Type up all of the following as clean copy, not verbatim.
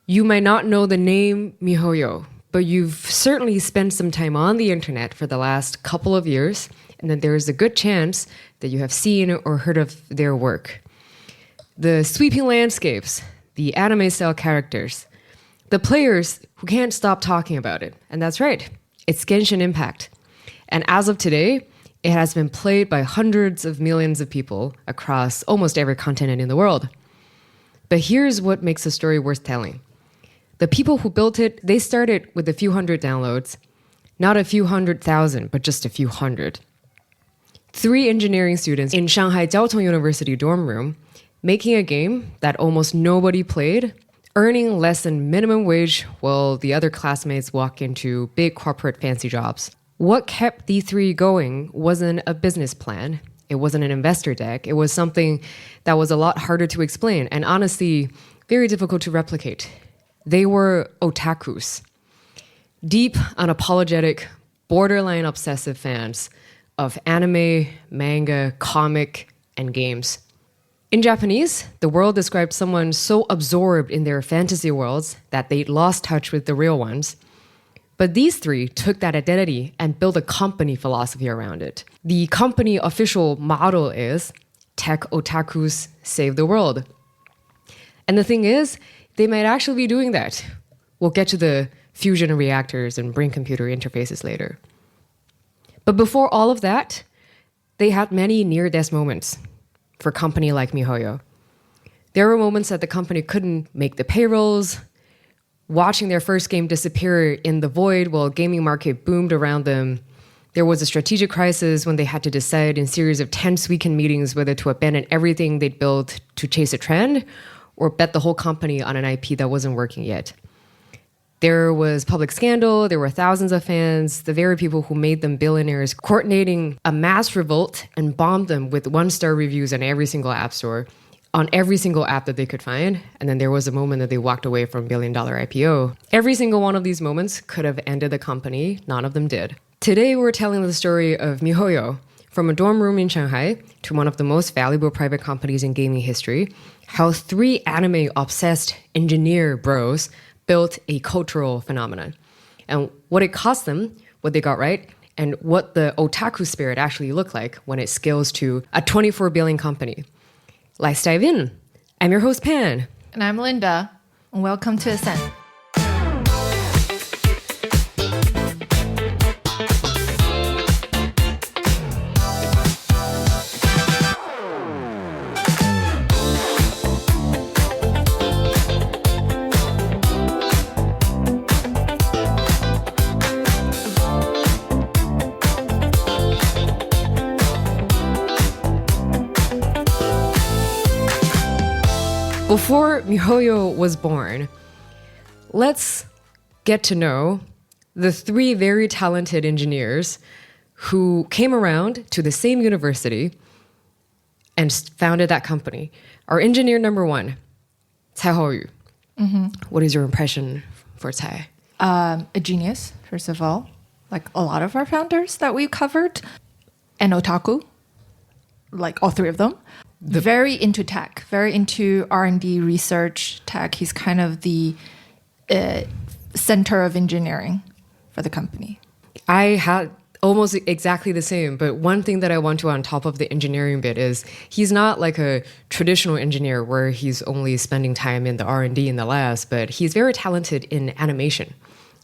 You might not know the name miHoYo, but you've certainly spent some time on the internet for the last couple of years, and then there is a good chance that you have seen or heard of their work. The sweeping landscapes, the anime-style characters, the players who can't stop talking about it. And that's right, it's Genshin Impact. And as of today, it has been played by hundreds of millions of people across almost every continent in the world. But here's what makes the story worth telling. The people who built it, they started with a few hundred downloads. Not a few 100,000, but just a few hundred. 3 engineering students in Shanghai Jiaotong University dorm room making a game that almost nobody played, earning less than minimum wage while the other classmates walk into big corporate fancy jobs. What kept the 3 going wasn't a business plan. It wasn't an investor deck. It was something that was a lot harder to explain and honestly very difficult to replicate. They were otakus, deep, unapologetic, borderline obsessive fans of anime, manga, comic, and games. In Japanese, the world described someone so absorbed in their fantasy worlds that they'd lost touch with the real ones. But these 3 took that identity and built a company philosophy around it. The company official motto is, Tech Otakus Save the World. And the thing is, they might actually be doing that. We'll get to the fusion reactors and brain-computer interfaces later. But before all of that, they had many near-death moments for a company like miHoYo. There were moments that the company couldn't make the payrolls, watching their first game disappear in the void while gaming market boomed around them. There was a strategic crisis when they had to decide in a series of tense weekend meetings whether to abandon everything they'd built to chase a trend or bet the whole company on an IP that wasn't working yet. There was public scandal, there were thousands of fans, the very people who made them billionaires, coordinating a mass revolt and bombed them with 1-star reviews on every single app store, on every single app that they could find. And then there was a moment that they walked away from $1 billion IPO. Every single one of these moments could have ended the company. None of them did. Today, we're telling the story of miHoYo, from a dorm room in Shanghai to one of the most valuable private companies in gaming history, how 3 anime-obsessed engineer bros built a cultural phenomenon, and what it cost them, what they got right, and what the otaku spirit actually looked like when it scales to a 24 billion company. Let's dive in. I'm your host, Pan. And I'm Linda. And welcome to Ascent. Before miHoYo was born, let's get to know the 3 very talented engineers who came around to the same university and founded that company. Our engineer number 1, CAI Haoyu. What is your impression for Cai? A genius, first of all, like a lot of our founders that we've covered. An otaku, like all 3 of them. Very into tech, very into R&D research tech. He's kind of the center of engineering for the company. I had almost exactly the same, but one thing that I want to on top of the engineering bit is he's not like a traditional engineer where he's only spending time in the R&D in the labs, but he's very talented in animation.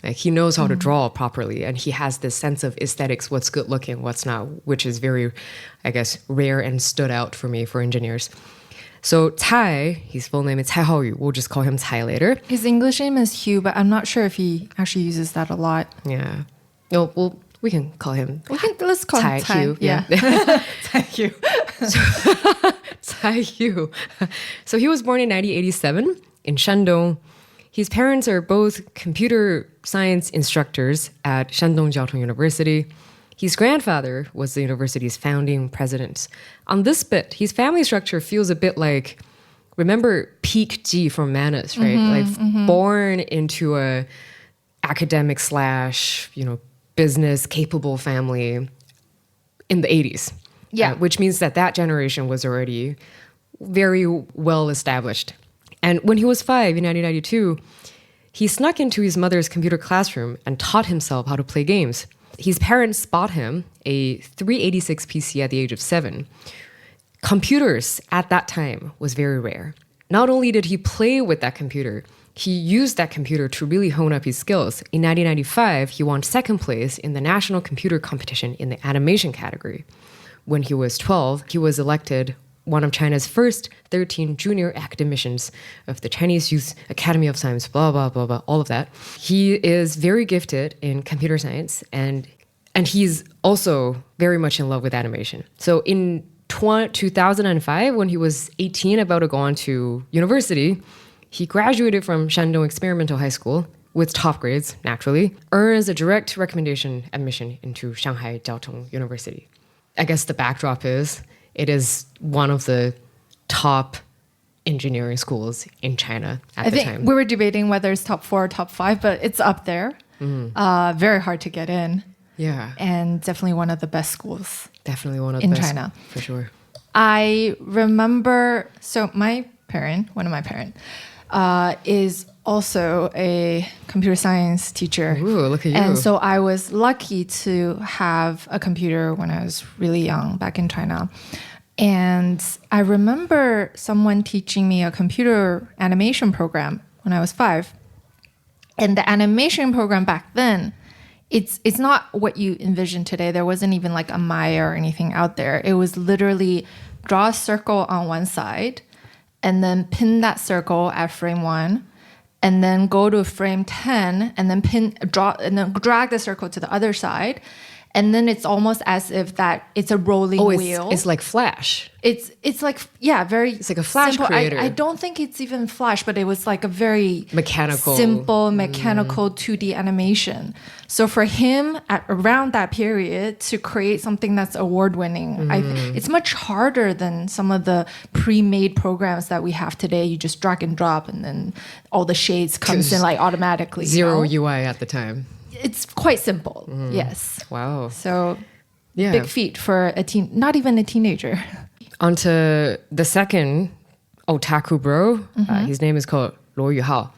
Like he knows how to draw properly, and he has this sense of aesthetics, what's good looking, what's not, which is very, I guess, rare and stood out for me for engineers. So Cai, his full name is CAI Haoyu. We'll just call him Cai later. His English name is Hugh, but I'm not sure if he actually uses that a lot. Yeah. No, well, we can call him. Let's call him Cai. Hugh. Yeah. Cai Hugh. Cai Hugh. So he was born in 1987 in Shandong. His parents are both computer science instructors at Shandong Jiaotong University. His grandfather was the university's founding president. On this bit, his family structure feels a bit like, remember Peak G from Manus, right? Born into a academic / business capable family in the 80s. Yeah. Which means that generation was already very well established. And when he was 5 in 1992, he snuck into his mother's computer classroom and taught himself how to play games. His parents bought him a 386 PC at the age of 7. Computers at that time was very rare. Not only did he play with that computer, he used that computer to really hone up his skills. In 1995, he won second place in the national computer competition in the animation category. When he was 12, he was elected one of China's first 13 junior academicians of the Chinese Youth Academy of Science, blah, blah, blah, blah, all of that. He is very gifted in computer science, and he's also very much in love with animation. So in 2005, when he was 18, about to go on to university, he graduated from Shandong Experimental High School with top grades, naturally, earns a direct recommendation admission into Shanghai Jiaotong University. I guess the backdrop is it is one of the top engineering schools in China at the time. I think we were debating whether it's top 4 or top 5, but it's up there. Very hard to get in. Yeah. And definitely one of the best schools. Definitely one of the in best. China. For sure. I remember, so one of my parents, is also a computer science teacher. Ooh, look at you. And so I was lucky to have a computer when I was really young back in China. And I remember someone teaching me a computer animation program when I was 5. And the animation program back then, it's not what you envision today. There wasn't even like a Maya or anything out there. It was literally draw a circle on one side and then pin that circle at frame 1, and then go to frame 10 and then drag the circle to the other side. And then it's almost as if that it's a rolling wheel. It's like Flash. It's like, yeah, very It's like a Flash simple. creator. I don't think it's even Flash, but it was like a very Mechanical. mechanical 2D animation. So for him, at around that period, to create something that's award-winning, it's much harder than some of the pre-made programs that we have today. You just drag and drop, and then all the shades comes in like automatically. Zero UI at the time. It's quite simple. Yes. Wow. So Yeah. big feat for not even a teenager. Onto the second otaku bro. His name is called Liyue.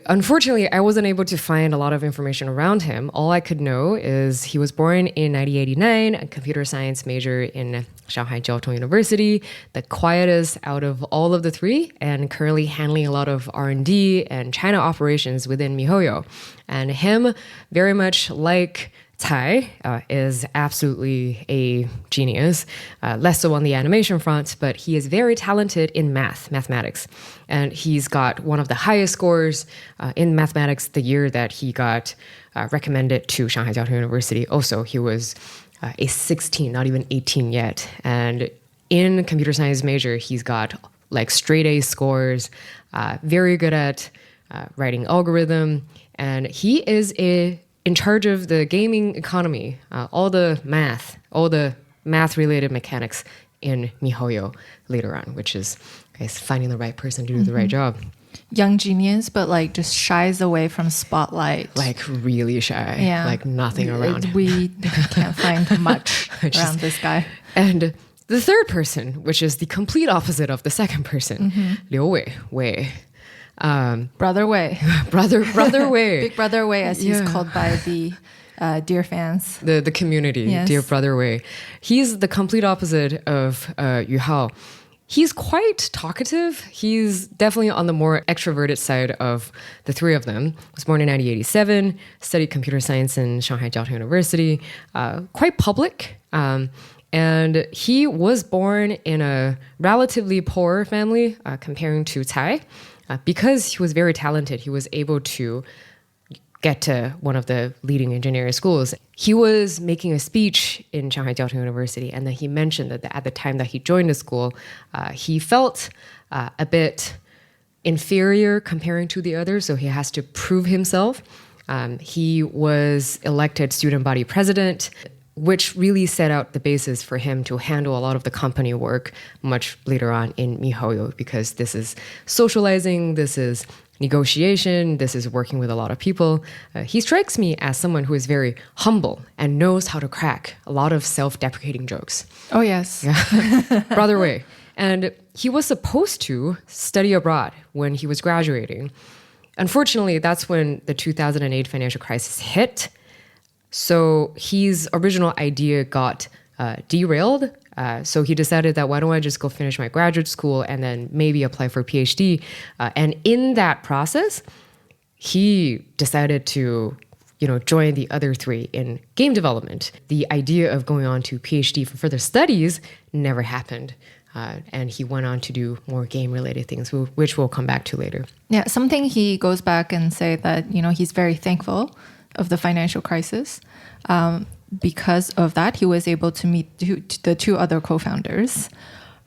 Unfortunately, I wasn't able to find a lot of information around him. All I could know is he was born in 1989, a computer science major in Shanghai Jiaotong University, the quietest out of all of the three, and currently handling a lot of R&D and China operations within miHoYo. And him, very much like Tai, is absolutely a genius, less so on the animation front, but he is very talented in mathematics. And he's got one of the highest scores in mathematics the year that he got recommended to Shanghai Jiaotong University. Also, he was a 16, not even 18 yet. And in computer science major, he's got like straight A scores, very good at writing algorithm, and he is in charge of the gaming economy, all the math-related mechanics in miHoYo later on, which is, I guess, finding the right person to do the right job. Young genius, but like just shies away from spotlight. Like really shy, like nothing around. We can't find much around this guy. And the third person, which is the complete opposite of the second person, Liyue, Wei. Brother Wei. Brother Wei. Big Brother Wei, as he's called by the dear fans. The community, yes. Dear Brother Wei. He's the complete opposite of Yu Hao. He's quite talkative. He's definitely on the more extroverted side of the three of them. Was born in 1987, studied computer science in Shanghai Jiaotong University. Quite public. And he was born in a relatively poor family comparing to Tai. Because he was very talented, he was able to get to one of the leading engineering schools. He was making a speech in Shanghai Jiaotong University, and then he mentioned that at the time that he joined the school, he felt a bit inferior comparing to the others, so he has to prove himself. He was elected student body president, which really set out the basis for him to handle a lot of the company work much later on in miHoYo, because this is socializing, this is negotiation, this is working with a lot of people. He strikes me as someone who is very humble and knows how to crack a lot of self-deprecating jokes. Oh, yes. Brother Wei. And he was supposed to study abroad when he was graduating. Unfortunately, that's when the 2008 financial crisis hit. So his original idea got derailed. So he decided that why don't I just go finish my graduate school and then maybe apply for a PhD. And in that process, he decided to join the other three in game development. The idea of going on to PhD for further studies never happened. And he went on to do more game-related things, which we'll come back to later. Yeah, something he goes back and say that, he's very thankful of the financial crisis. Because of that, he was able to meet the two other co-founders.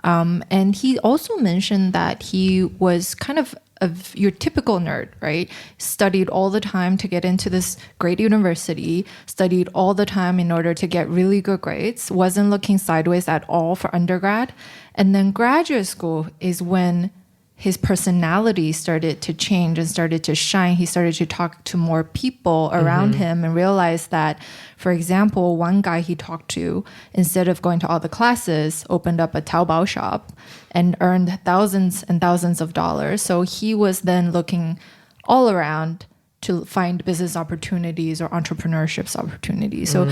And he also mentioned that he was kind of your typical nerd, right? Studied all the time to get into this great university, studied all the time in order to get really good grades, wasn't looking sideways at all for undergrad. And then graduate school is when his personality started to change and started to shine. He started to talk to more people around him and realized that, for example, one guy he talked to, instead of going to all the classes, opened up a Taobao shop and earned thousands and thousands of dollars. So he was then looking all around to find business opportunities or entrepreneurship opportunities. So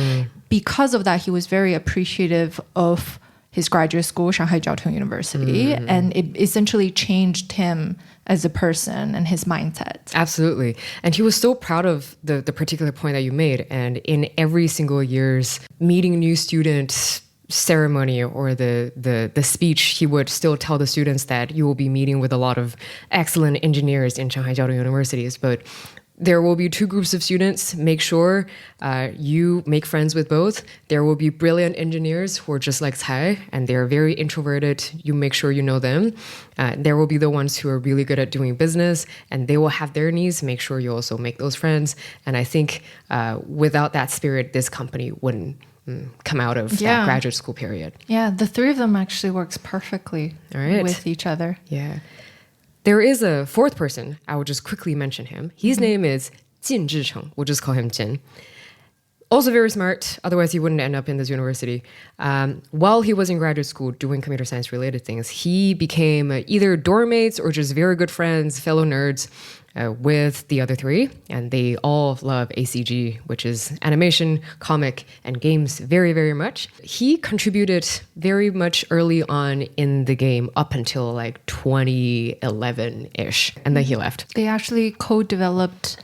because of that, he was very appreciative of his graduate school, Shanghai Jiao Tong University, and it essentially changed him as a person and his mindset. Absolutely. And he was so proud of the particular point that you made. And in every single year's meeting new student ceremony or the speech, he would still tell the students that you will be meeting with a lot of excellent engineers in Shanghai Jiao Tong Universities, but there will be two groups of students. Make sure you make friends with both. There will be brilliant engineers who are just like Cai, and they're very introverted. You make sure you know them. There will be the ones who are really good at doing business, and they will have their needs. Make sure you also make those friends. And I think without that spirit, this company wouldn't come out of that graduate school period. Yeah, the three of them actually works perfectly with each other. Yeah. There is a fourth person. I will just quickly mention him. His name is Jin Zhicheng. We'll just call him Jin. Also very smart. Otherwise, he wouldn't end up in this university. While he was in graduate school doing computer science related things, he became either dorm mates or just very good friends, fellow nerds with the other three. And they all love ACG, which is animation, comic, and games very, very much. He contributed very much early on in the game up until like 2011-ish. And then he left. They actually co-developed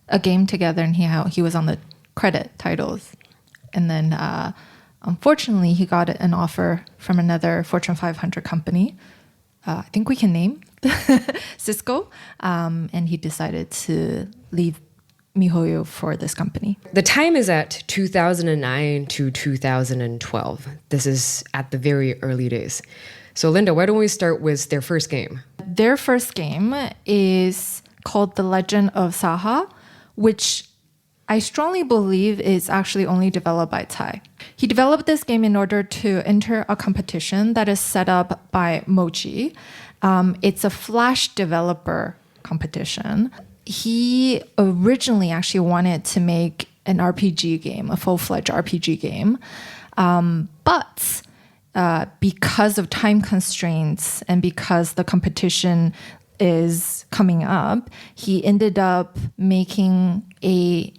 a game together, and he was on the credit titles. And then unfortunately, he got an offer from another Fortune 500 company. I think we can name Cisco, and he decided to leave miHoYo for this company. The time is at 2009 to 2012. This is at the very early days. So Linda, why don't we start with their first game? Their first game is called The Legend of Saha, which I strongly believe is actually only developed by Cai. He developed this game in order to enter a competition that is set up by Mochi. It's a Flash developer competition. He originally actually wanted to make an RPG game, a full-fledged RPG game. But because of time constraints and because the competition is coming up, he ended up making a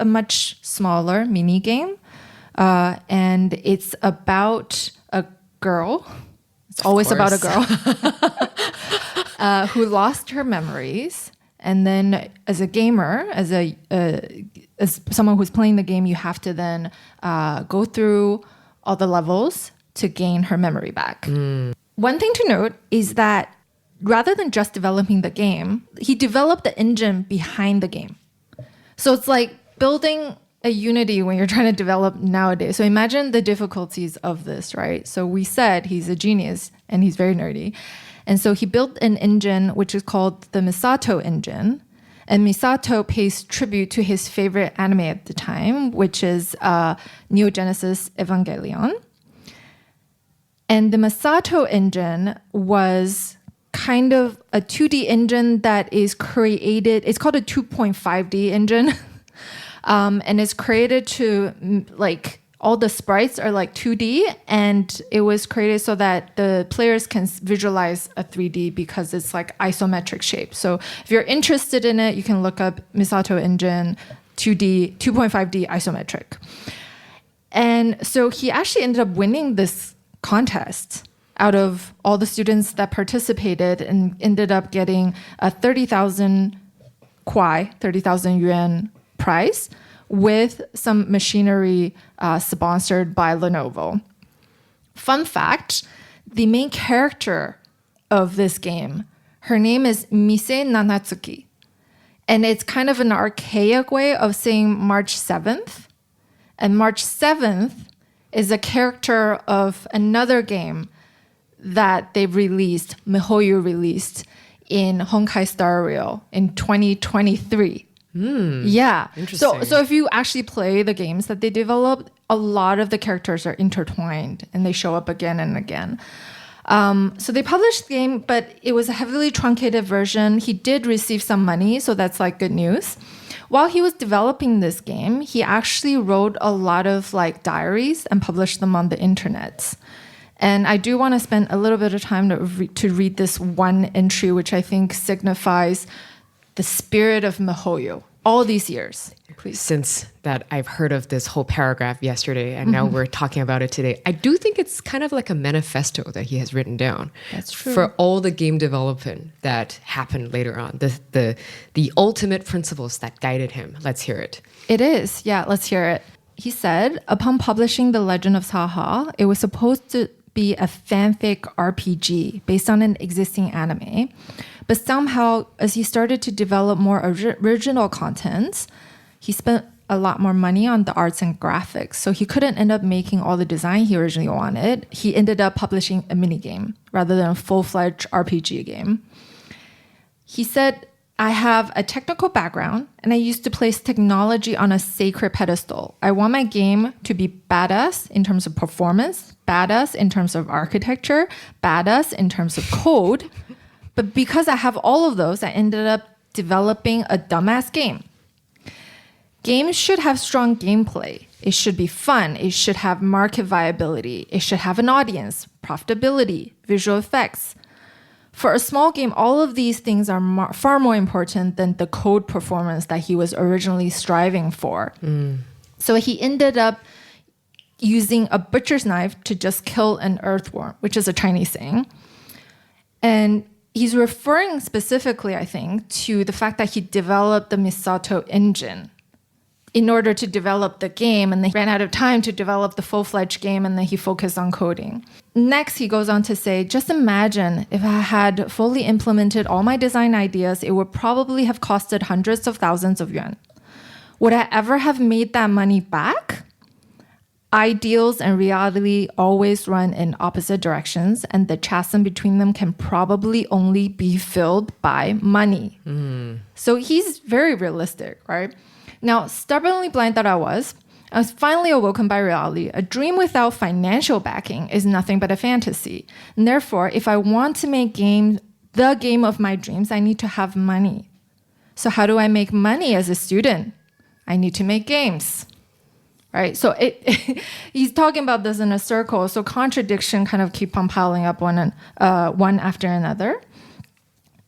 much smaller mini game. And it's about a girl. It's always about a girl who lost her memories. And then as a gamer, as someone who's playing the game, you have to then go through all the levels to gain her memory back. One thing to note is that rather than just developing the game, he developed the engine behind the game. So it's like building a Unity when you're trying to develop nowadays. So imagine the difficulties of this, right? So we said he's a genius and he's very nerdy. And so he built an engine which is called the Misato engine. And Misato pays tribute to his favorite anime at the time, which is Neo Genesis Evangelion. And the Misato engine was kind of a 2D engine that is created, it's called a 2.5D engine. And it's created to like all the sprites are like 2D, and it was created so that the players can visualize a 3D because it's like isometric shape. So if you're interested in it, you can look up Misato Engine 2D, 2.5D isometric. And so he actually ended up winning this contest out of all the students that participated, and ended up getting a 30,000 kwai, 30,000 yuan prize, with some machinery sponsored by Lenovo. Fun fact, the main character of this game, her name is Mise Nanatsuki. And it's kind of an archaic way of saying March 7th. And March 7th is a character of another game that they released, miHoYo released in Honkai Star Rail in 2023. Yeah. Interesting. So if you actually play the games that they developed, a lot of the characters are intertwined and they show up again and again. So they published the game, but it was a heavily truncated version. He did receive some money, so that's like good news. While he was developing this game, he actually wrote a lot of like diaries and published them on the internet. And I do want to spend a little bit of time to read this one entry, which I think signifies the spirit of miHoYo all these years. Please. Since that I've heard of this whole paragraph yesterday and now we're talking about it today, I do think it's kind of like a manifesto that he has written down. That's true. For all the game development that happened later on, the ultimate principles that guided him. Let's hear it. It is. Yeah, let's hear it. He said, upon publishing The Legend of Saha, it was supposed to be a fanfic RPG based on an existing anime. But somehow, as he started to develop more original content, he spent a lot more money on the arts and graphics. So he couldn't end up making all the design he originally wanted. He ended up publishing a minigame rather than a full-fledged RPG game. He said, I have a technical background and I used to place technology on a sacred pedestal. I want my game to be badass in terms of performance, badass in terms of architecture, badass in terms of code. But because I have all of those, I ended up developing a dumbass game. Games should have strong gameplay. It should be fun. It should have market viability. It should have an audience, profitability, visual effects. For a small game, all of these things are far more important than the code performance that he was originally striving for. So he ended up using a butcher's knife to just kill an earthworm, which is a Chinese saying. And he's referring specifically, I think, to the fact that he developed the Misato engine in order to develop the game, and then he ran out of time to develop the full-fledged game, and then he focused on coding. Next, he goes on to say, just imagine if I had fully implemented all my design ideas, it would probably have costed hundreds of thousands of yuan. Would I ever have made that money back? Ideals and reality always run in opposite directions, and the chasm between them can probably only be filled by money. So he's very realistic, right? Now, stubbornly blind that I was finally awoken by reality. A dream without financial backing is nothing but a fantasy. And therefore, if I want to make the game of my dreams, I need to have money. So how do I make money as a student? I need to make games. Right? So he's talking about this in a circle. So contradiction kind of keep on piling up one after another.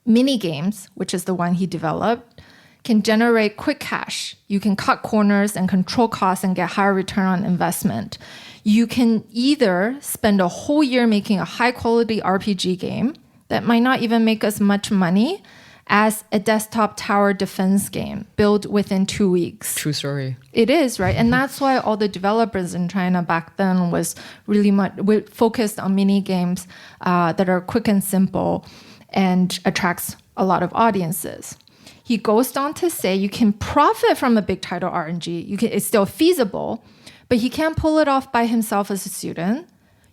Mini games, which is the one he developed, can generate quick cash. You can cut corners and control costs and get higher return on investment. You can either spend a whole year making a high quality RPG game that might not even make as much money as a desktop tower defense game built within 2 weeks. True story. It is, right? And that's why all the developers in China back then was really much focused on mini games that are quick and simple and attracts a lot of audiences. He goes on to say you can profit from a big title RNG. It's still feasible, but he can't pull it off by himself as a student.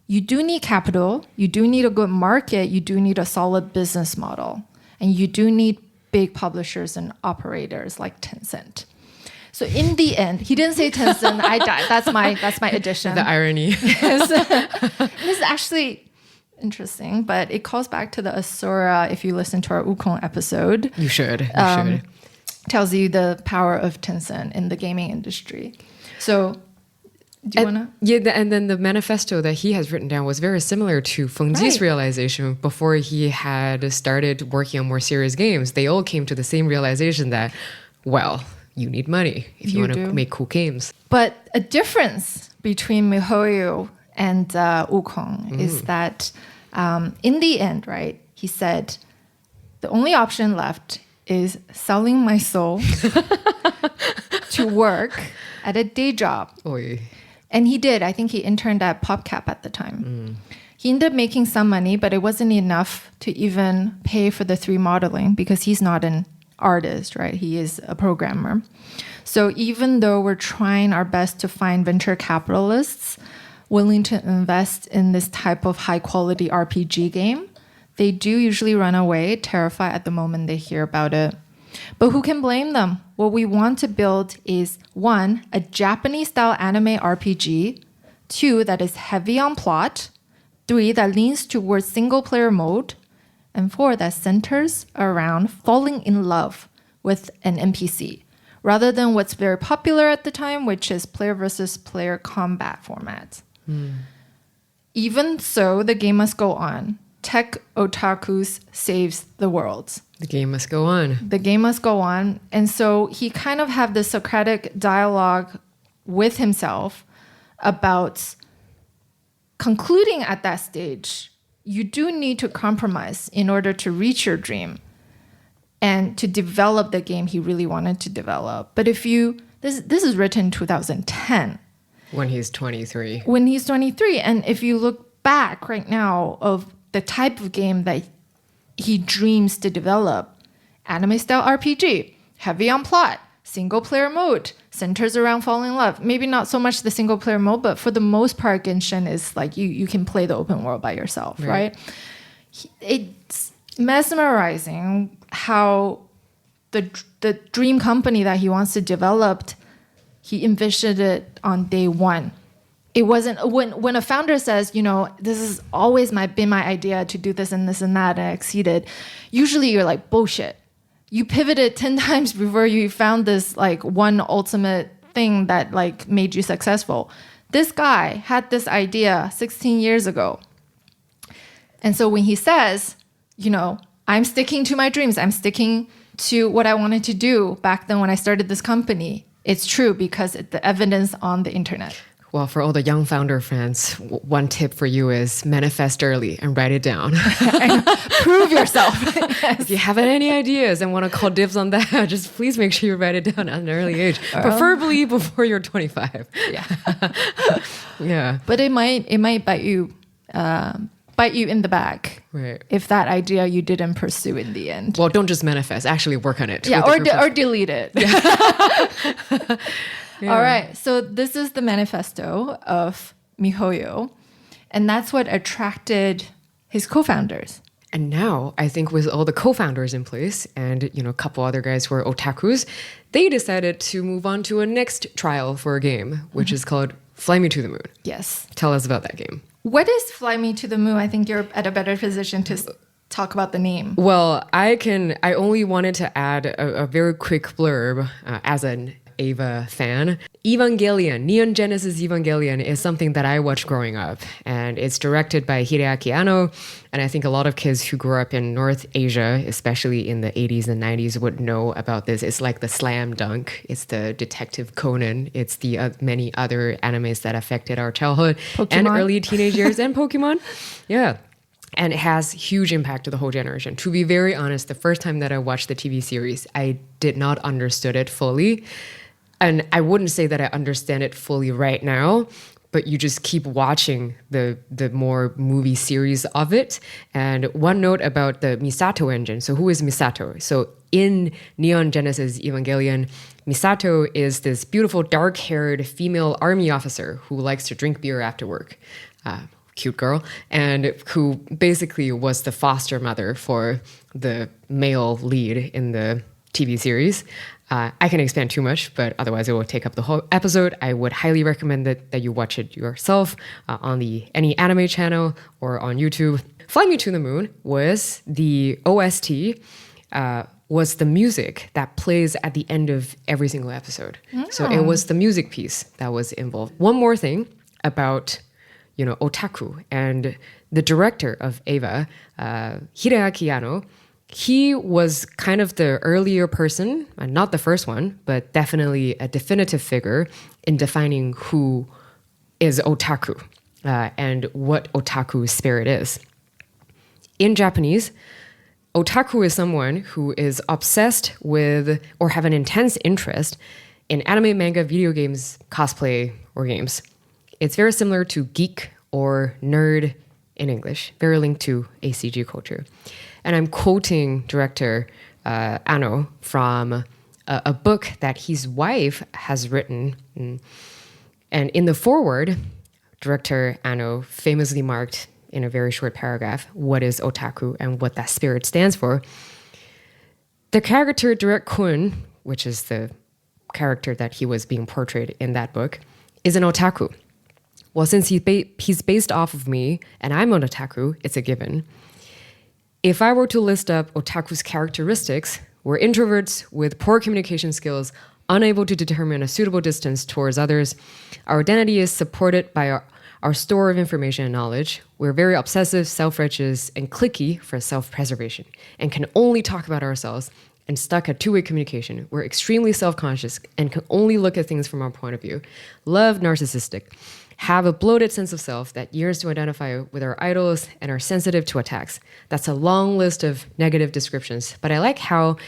You do need capital. You do need a good market. You do need a solid business model. And you do need big publishers and operators like Tencent. So in the end, he didn't say Tencent. I died. That's my addition. The irony. This is actually interesting, but it calls back to the Asura. If you listen to our Wukong episode, You should. Should. Tells you the power of Tencent in the gaming industry. So Do you want to? Yeah, and then the manifesto that he has written down was very similar to Feng Zi's realization before he had started working on more serious games. They all came to the same realization that, well, you need money if you want to make cool games. But a difference between miHoYo and Wukong is that in the end, right, he said, the only option left is selling my soul to work at a day job. Oy. And he did. I think he interned at PopCap at the time. He ended up making some money, but it wasn't enough to even pay for the 3 modeling because he's not an artist, right? He is a programmer. So even though we're trying our best to find venture capitalists willing to invest in this type of high quality RPG game, they do usually run away, terrified at the moment they hear about it. But who can blame them? What we want to build is 1, a Japanese-style anime RPG, 2, that is heavy on plot, 3, that leans towards single-player mode, and 4, that centers around falling in love with an NPC, rather than what's very popular at the time, which is player versus player combat format. Even so, the game must go on. Tech Otakus saves the world. The game must go on. The game must go on. And so he kind of had this Socratic dialogue with himself about concluding at that stage, you do need to compromise in order to reach your dream and to develop the game he really wanted to develop. But if you, this is written in 2010. When he's 23. When he's 23. And if you look back right now of the type of game that he dreams to develop, anime-style RPG, heavy on plot, single-player mode, centers around falling in love. Maybe not so much the single-player mode, but for the most part, Genshin is like you can play the open world by yourself, right? It's mesmerizing how the dream company that he wants to develop, he envisioned it on day one. It wasn't when a founder says, you know, this has always been my idea to do this and this and that, and I exceeded. Usually you're like, bullshit. You pivoted 10 times before you found this like one ultimate thing that like made you successful. This guy had this idea 16 years ago. And so when he says, you know, I'm sticking to my dreams, I'm sticking to what I wanted to do back then when I started this company, it's true because the evidence on the internet. Well, for all the young founder fans, one tip for you is manifest early and write it down. Prove yourself. Yes. If you have any ideas and want to call dibs on that, just please make sure you write it down at an early age, preferably before you're 25. Yeah. Yeah. But it might bite you in the back, right? If that idea you didn't pursue in the end. Well, don't just manifest. Actually, work on it. Yeah, or delete it. Yeah. Yeah. All right, so this is the manifesto of miHoYo, and that's what attracted his co-founders. And now, I think with all the co-founders in place and, you know, a couple other guys who are otakus, they decided to move on to a next trial for a game, which is called Fly Me to the Moon. Yes. Tell us about that game. What is Fly Me to the Moon? I think you're at a better position to talk about the name. Well, I only wanted to add a very quick blurb as an Ava fan. Evangelion, Neon Genesis Evangelion is something that I watched growing up, and it's directed by Hideaki Anno, and I think a lot of kids who grew up in North Asia, especially in the 80s and 90s, would know about this. It's like the Slam Dunk, it's the Detective Conan, it's the many other animes that affected our childhood and early teenage years, and Pokemon. Yeah. And it has huge impact to the whole generation. To be very honest, the first time that I watched the TV series, I did not understood it fully. And I wouldn't say that I understand it fully right now, but you just keep watching the more movie series of it. And one note about the Misato engine. So who is Misato? So in Neon Genesis Evangelion, Misato is this beautiful dark-haired female army officer who likes to drink beer after work. Cute girl, and who basically was the foster mother for the male lead in the TV series. I can expand too much, but otherwise it will take up the whole episode. I would highly recommend that you watch it yourself on any anime channel or on YouTube. Fly Me to the Moon was the OST was the music that plays at the end of every single episode. So it was the music piece that was involved. One more thing about, otaku and the director of Eva, Hideaki Anno. He was kind of the earlier person, not the first one, but definitely a definitive figure in defining who is otaku and what otaku spirit is. In Japanese, otaku is someone who is obsessed with or have an intense interest in anime, manga, video games, cosplay, or games. It's very similar to geek or nerd in English, very linked to ACG culture. And I'm quoting director Anno from a book that his wife has written. And in the foreword, director Anno famously marked in a very short paragraph what is otaku and what that spirit stands for. The character Gakuen, which is the character that he was being portrayed in that book, is an otaku. Well, since he's based off of me and I'm an otaku, it's a given. If I were to list up otaku's characteristics, we're introverts with poor communication skills, unable to determine a suitable distance towards others. Our identity is supported by our store of information and knowledge. We're very obsessive, self-righteous, and cliquey for self-preservation, and can only talk about ourselves and stuck at two-way communication. We're extremely self-conscious and can only look at things from our point of view. Love narcissistic. Have a bloated sense of self that yearns to identify with our idols and are sensitive to attacks. That's a long list of negative descriptions, but I like how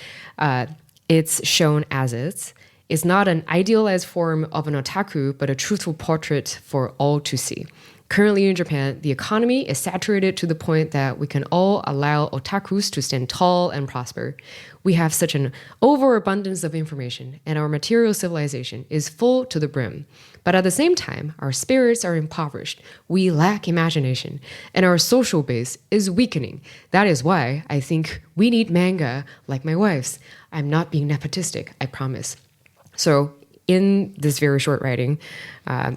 it's shown as is. It's not an idealized form of an otaku, but a truthful portrait for all to see. Currently in Japan, the economy is saturated to the point that we can all allow otakus to stand tall and prosper. We have such an overabundance of information, and our material civilization is full to the brim. But at the same time, our spirits are impoverished. We lack imagination, and our social base is weakening. That is why I think we need manga like my wife's. I'm not being nepotistic, I promise. So in this very short writing,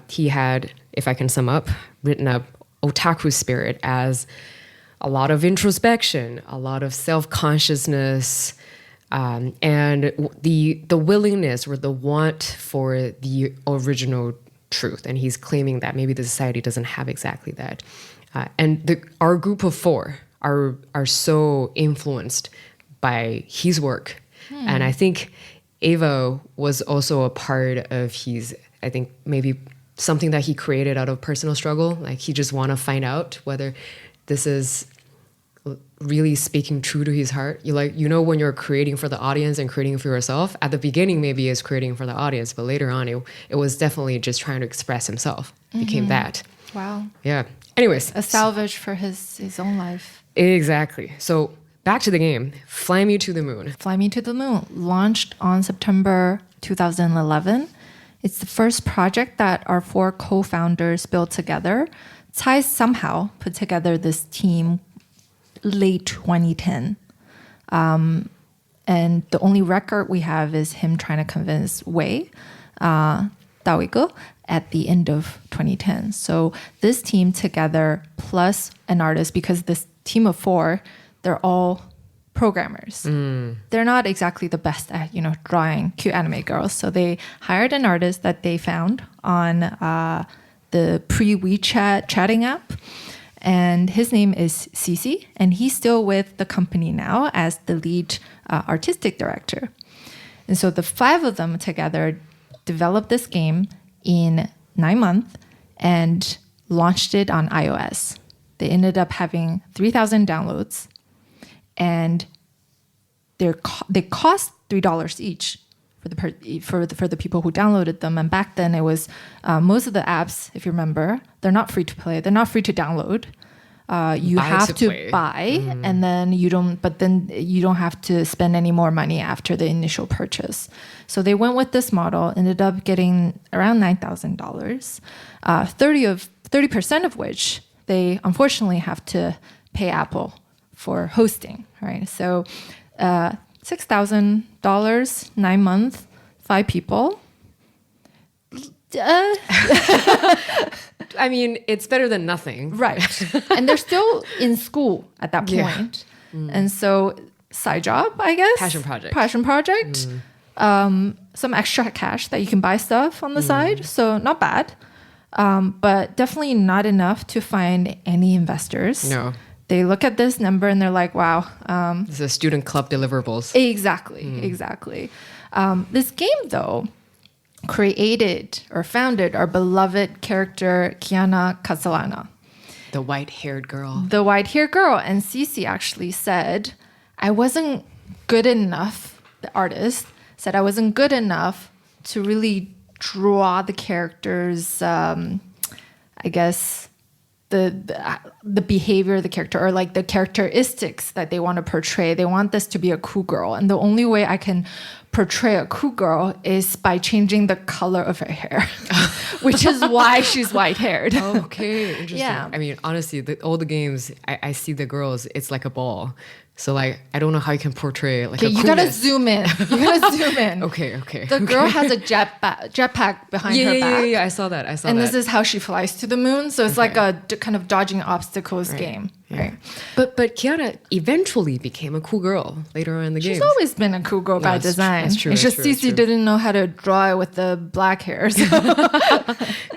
he had, if I can sum up, written up otaku spirit as a lot of introspection, a lot of self-consciousness, and the willingness or the want for the original truth. And he's claiming that maybe the society doesn't have exactly that. And our group of four are so influenced by his work. And I think Ava was also a part of his, I think maybe something that he created out of personal struggle. Like he just want to find out whether this is really speaking true to his heart. When you're creating for the audience and creating for yourself, at the beginning maybe it's creating for the audience, but later on it was definitely just trying to express himself. Became that. Wow. Yeah. Anyways. A salvage for his own life. Exactly. So back to the game. Fly Me to the Moon. Fly Me to the Moon launched on September 2011. It's the first project that our four co-founders built together. Tsai somehow put together this team late 2010. And the only record we have is him trying to convince Wei, Dawigo, at the end of 2010. So this team together plus an artist, because this team of four, they're all programmers. They're not exactly the best at, drawing cute anime girls. So they hired an artist that they found on the pre-WeChat chatting app. And his name is Cici, and he's still with the company now as the lead artistic director. And so the five of them together developed this game in 9 months and launched it on iOS. They ended up having 3,000 downloads, and they cost $3 each for the people who downloaded them. And back then, it was most of the apps, if you remember, they're not free to play. They're not free to download. You have to buy, and then you don't. But then you don't have to spend any more money after the initial purchase. So they went with this model. Ended up getting around $9,000. 30% of which they unfortunately have to pay Apple for hosting. Right. So $6,000, 9 months, 5 people. I mean, it's better than nothing. Right. And they're still in school at that point. And so side job, I guess. Passion project. Passion project. Some extra cash that you can buy stuff on the side. So not bad. But definitely not enough to find any investors. No. They look at this number and they're like, wow. This is student club deliverables. Exactly. This game, though, created or founded our beloved character, Kiana Katsalana. The white-haired girl. The white-haired girl. And Cece actually said, I wasn't good enough, the artist said I wasn't good enough to really draw the characters, I guess, the behavior of the character or like the characteristics that they want to portray. They want this to be a cool girl. And the only way I can portray a cool girl is by changing the color of her hair, which is why she's white-haired. Okay, interesting. Yeah. I mean, honestly, all the games, I see the girls, it's like a ball. So like, I don't know how you can portray like a You coolness. gotta zoom in. Okay. The girl has a jetpack behind her back. Yeah, I saw that. And this is how she flies to the moon. So it's like a kind of dodging obstacles game. Yeah. Right. But Kiana eventually became a cool girl later on in the game. She's always been a cool girl by design. That's true. It's just Cece didn't know how to draw it with the black hairs.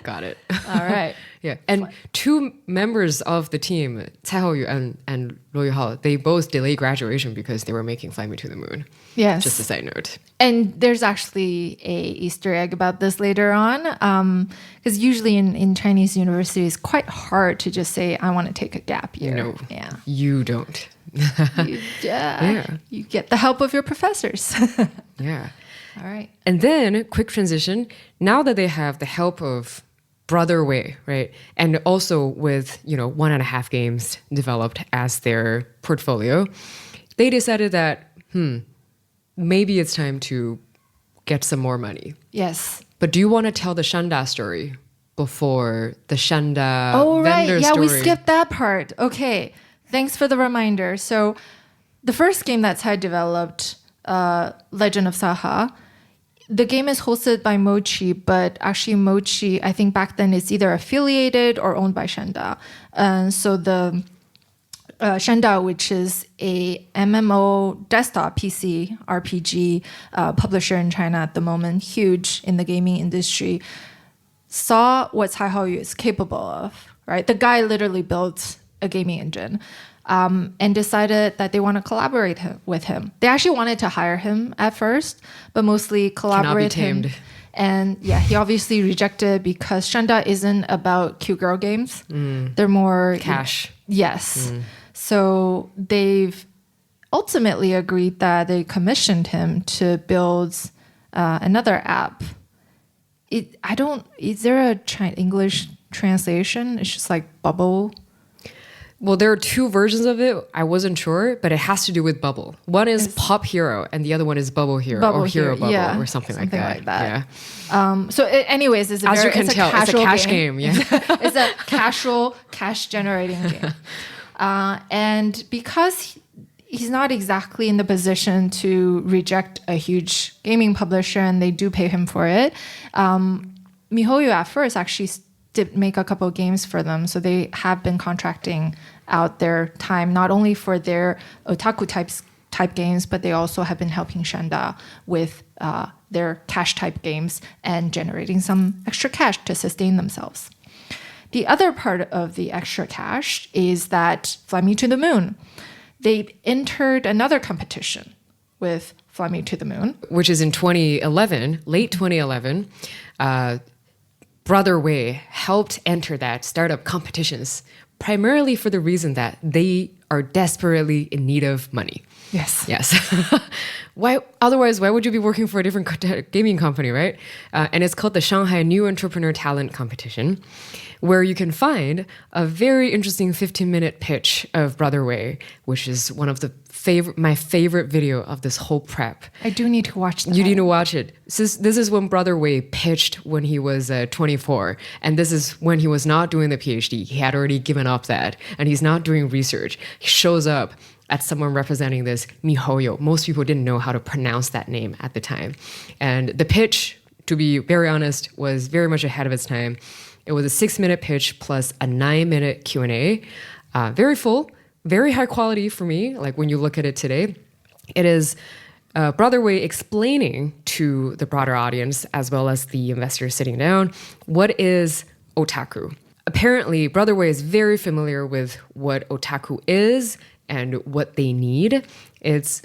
Got it. All right. Yeah, and two members of the team, CAI Haoyu and Liyue, they both delayed graduation because they were making Fly Me to the Moon. Yes. Just a side note. And there's actually a Easter egg about this later on. Because usually in Chinese universities, it's quite hard to just say, I want to take a gap year. No, yeah. you don't. You get the help of your professors. Yeah. All right. And then, quick transition, now that they have the help of Brother Wei, right? And also with, 1.5 games developed as their portfolio, they decided that, maybe it's time to get some more money. Yes. But do you want to tell the Shanda story before the Shanda Oh, vendor right. Yeah, story? we skipped that part. Okay. Thanks for the reminder. So the first game that CAI developed, Legend of Saha, the game is hosted by Mochi, but actually Mochi, I think back then is either affiliated or owned by Shanda. So the Shanda, which is a MMO desktop PC RPG publisher in China at the moment, huge in the gaming industry, saw what CAI Haoyu is capable of, right? The guy literally built a gaming engine. And decided that they want to collaborate with him. They actually wanted to hire him at first, but mostly collaborate him. And yeah, he obviously rejected because Shanda isn't about cute girl games. They're more cash. Yes. So they've ultimately agreed that they commissioned him to build another app. Is there a English translation? It's just like Bubble. Well, there are two versions of it. I wasn't sure, but it has to do with Bubble. One is Pop Hero, and the other one is Bubble Hero or Hero Bubble, yeah, or something like that. Yeah. Anyways, it's a As you can tell, it's a cash game. Yeah. It's a casual cash generating game. And because he's not exactly in the position to reject a huge gaming publisher, and they do pay him for it, miHoYo at first actually did make a couple of games for them. So they have been contracting out their time, not only for their otaku type games, but they also have been helping Shanda with their cash type games and generating some extra cash to sustain themselves. The other part of the extra cash is that Fly Me to the Moon. They entered another competition with Fly Me to the Moon, which is in 2011, late 2011. Brother Wei helped enter that startup competitions primarily for the reason that they are desperately in need of money. Yes. Why would you be working for a different gaming company, right? And it's called the Shanghai New Entrepreneur Talent Competition, where you can find a very interesting 15-minute pitch of Brother Wei, which is one of my favorite video of this whole prep. I do need to watch that. You need to watch it. This is when Brother Wei pitched when he was 24. And this is when he was not doing the PhD. He had already given up that. And he's not doing research. He shows up as someone representing this miHoYo. Most people didn't know how to pronounce that name at the time. And the pitch, to be very honest, was very much ahead of its time. It was a 6-minute pitch plus a 9-minute Q&A. Very full, very high quality for me, like when you look at it today. It is a broader way explaining to the broader audience, as well as the investors sitting down, what is otaku. Apparently, Brother Way is very familiar with what otaku is and what they need. It's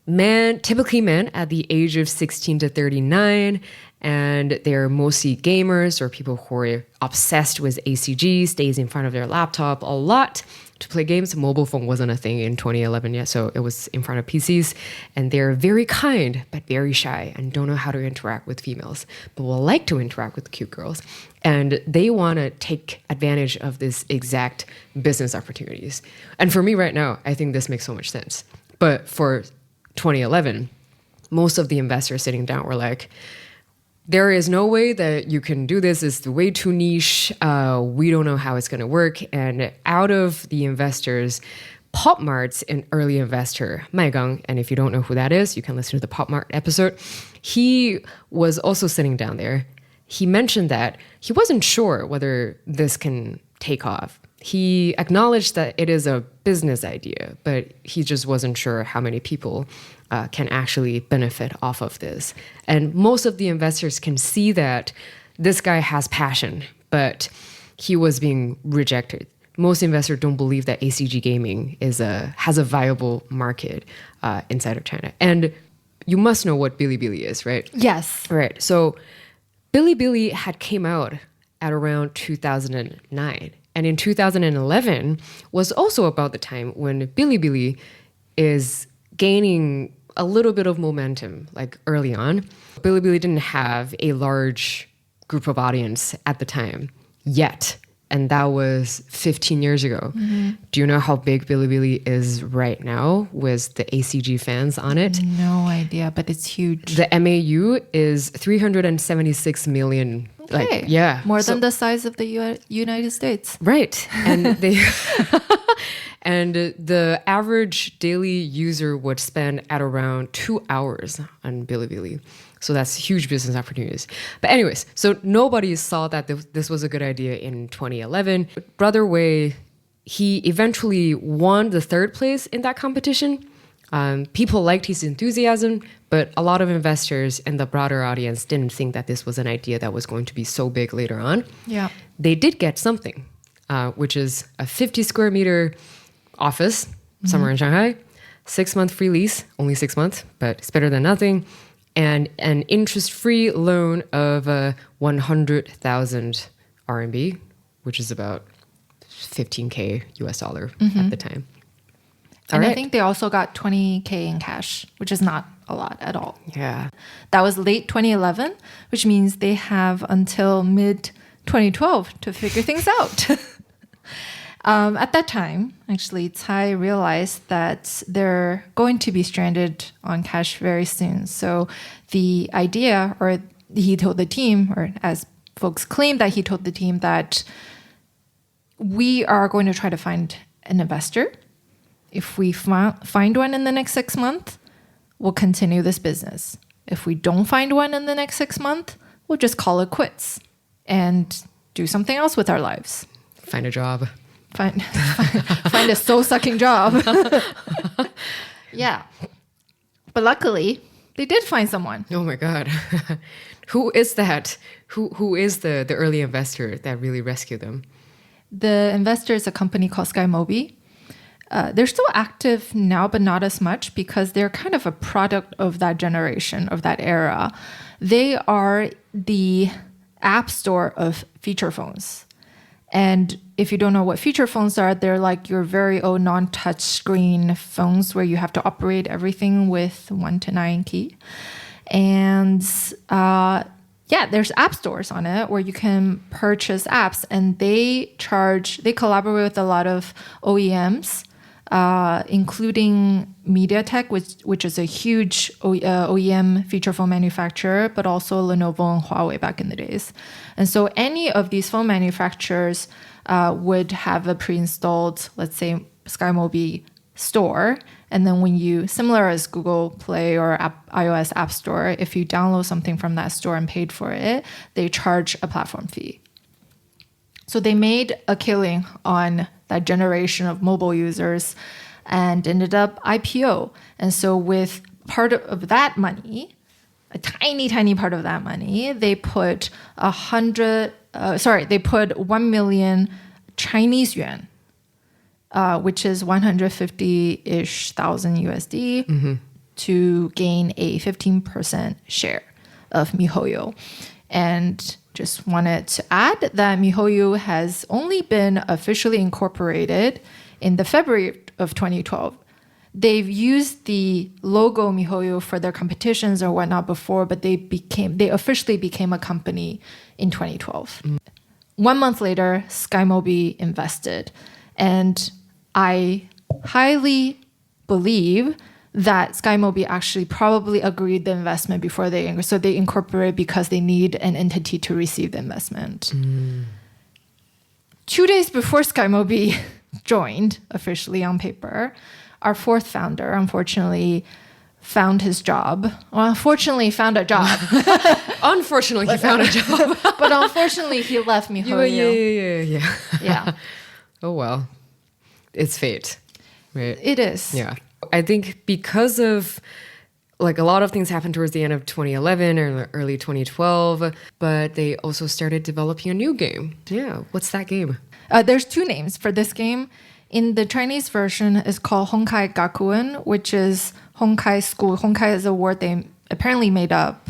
typically men at the age of 16 to 39, and they're mostly gamers or people who are obsessed with ACG, stays in front of their laptop a lot to play games. Mobile phone wasn't a thing in 2011 yet, so it was in front of PCs. And they're very kind, but very shy and don't know how to interact with females, but will like to interact with cute girls. And they want to take advantage of this exact business opportunities. And for me right now, I think this makes so much sense. But for 2011, most of the investors sitting down were like, there is no way that you can do this. It's way too niche. We don't know how it's going to work. And out of the investors, Pop Mart's an early investor, Maigang. And if you don't know who that is, you can listen to the Pop Mart episode. He was also sitting down there. He mentioned that he wasn't sure whether this can take off. He acknowledged that it is a business idea, but he just wasn't sure how many people can actually benefit off of this. And most of the investors can see that this guy has passion, but he was being rejected. Most investors don't believe that ACG gaming has a viable market inside of China. And you must know what Bilibili is, right? Yes. Right. So Bilibili had came out at around 2009. And in 2011 was also about the time when Bilibili is gaining a little bit of momentum, like early on. Bilibili didn't have a large group of audience at the time yet. And that was 15 years ago. Mm-hmm. Do you know how big Bilibili is right now with the ACG fans on it? No idea, but it's huge. The MAU is 376 million. Okay. Like, yeah. More than the size of the United States. Right. And and the average daily user would spend at around 2 hours on Bilibili. So that's huge business opportunities. But anyways, so nobody saw that this was a good idea in 2011. Brother Wei, he eventually won the third place in that competition. People liked his enthusiasm, but a lot of investors and the broader audience didn't think that this was an idea that was going to be so big later on. Yeah. They did get something, which is a 50 square meter office somewhere in Shanghai, 6-month free lease, only 6 months, but it's better than nothing, and an interest-free loan of 100,000 RMB, which is about 15K US dollar at the time. And I think they also got 20K in cash, which is not a lot at all. Yeah. That was late 2011, which means they have until mid 2012 to figure things out. At that time, actually, Tsai realized that they're going to be stranded on cash very soon. So the idea, or he told the team, or as folks claim that he told the team, that we are going to try to find an investor. If we find one in the next 6 months, we'll continue this business. If we don't find one in the next 6 months, we'll just call it quits and do something else with our lives. Find a job. Find a soul-sucking job. Yeah. But luckily, they did find someone. Oh my God. Who is that? Who is the early investor that really rescued them? The investor is a company called SkyMobi. They're still active now, but not as much because they're kind of a product of that generation, of that era. They are the app store of feature phones. And if you don't know what feature phones are, they're like your very own non-touch screen phones where you have to operate everything with 1 to 9 key. And there's app stores on it where you can purchase apps, and they collaborate with a lot of OEMs, including MediaTek, which is a huge OEM feature phone manufacturer, but also Lenovo and Huawei back in the days. And so any of these phone manufacturers would have a pre-installed, let's say, SkyMobi store. And then when you, similar as Google Play or iOS App Store, if you download something from that store and paid for it, they charge a platform fee. So they made a killing on that generation of mobile users. and ended up IPO. And so with part of that money, a tiny, tiny part of that money, they put 1 million Chinese yuan, which is 150-ish thousand USD, to gain a 15% share of miHoYo. And just wanted to add that miHoYo has only been officially incorporated in the February of 2012. They've used the logo miHoYo for their competitions or whatnot before, but they officially became a company in 2012. 1 month later, SkyMobi invested. And I highly believe that SkyMobi actually probably agreed the investment before so they incorporate because they need an entity to receive the investment. 2 days before SkyMobi joined officially on paper, our fourth founder unfortunately found his job. Well, fortunately found a job. Unfortunately, he found a job. But unfortunately, he left miHoYo. Yeah. Oh, well. It's fate, right? It is. Yeah. I think because of like a lot of things happened towards the end of 2011 or early 2012, but they also started developing a new game. Yeah. What's that game? There's two names for this game. In the Chinese version, it's called Honkai Gakuen, which is Honkai school. Honkai is a word they apparently made up.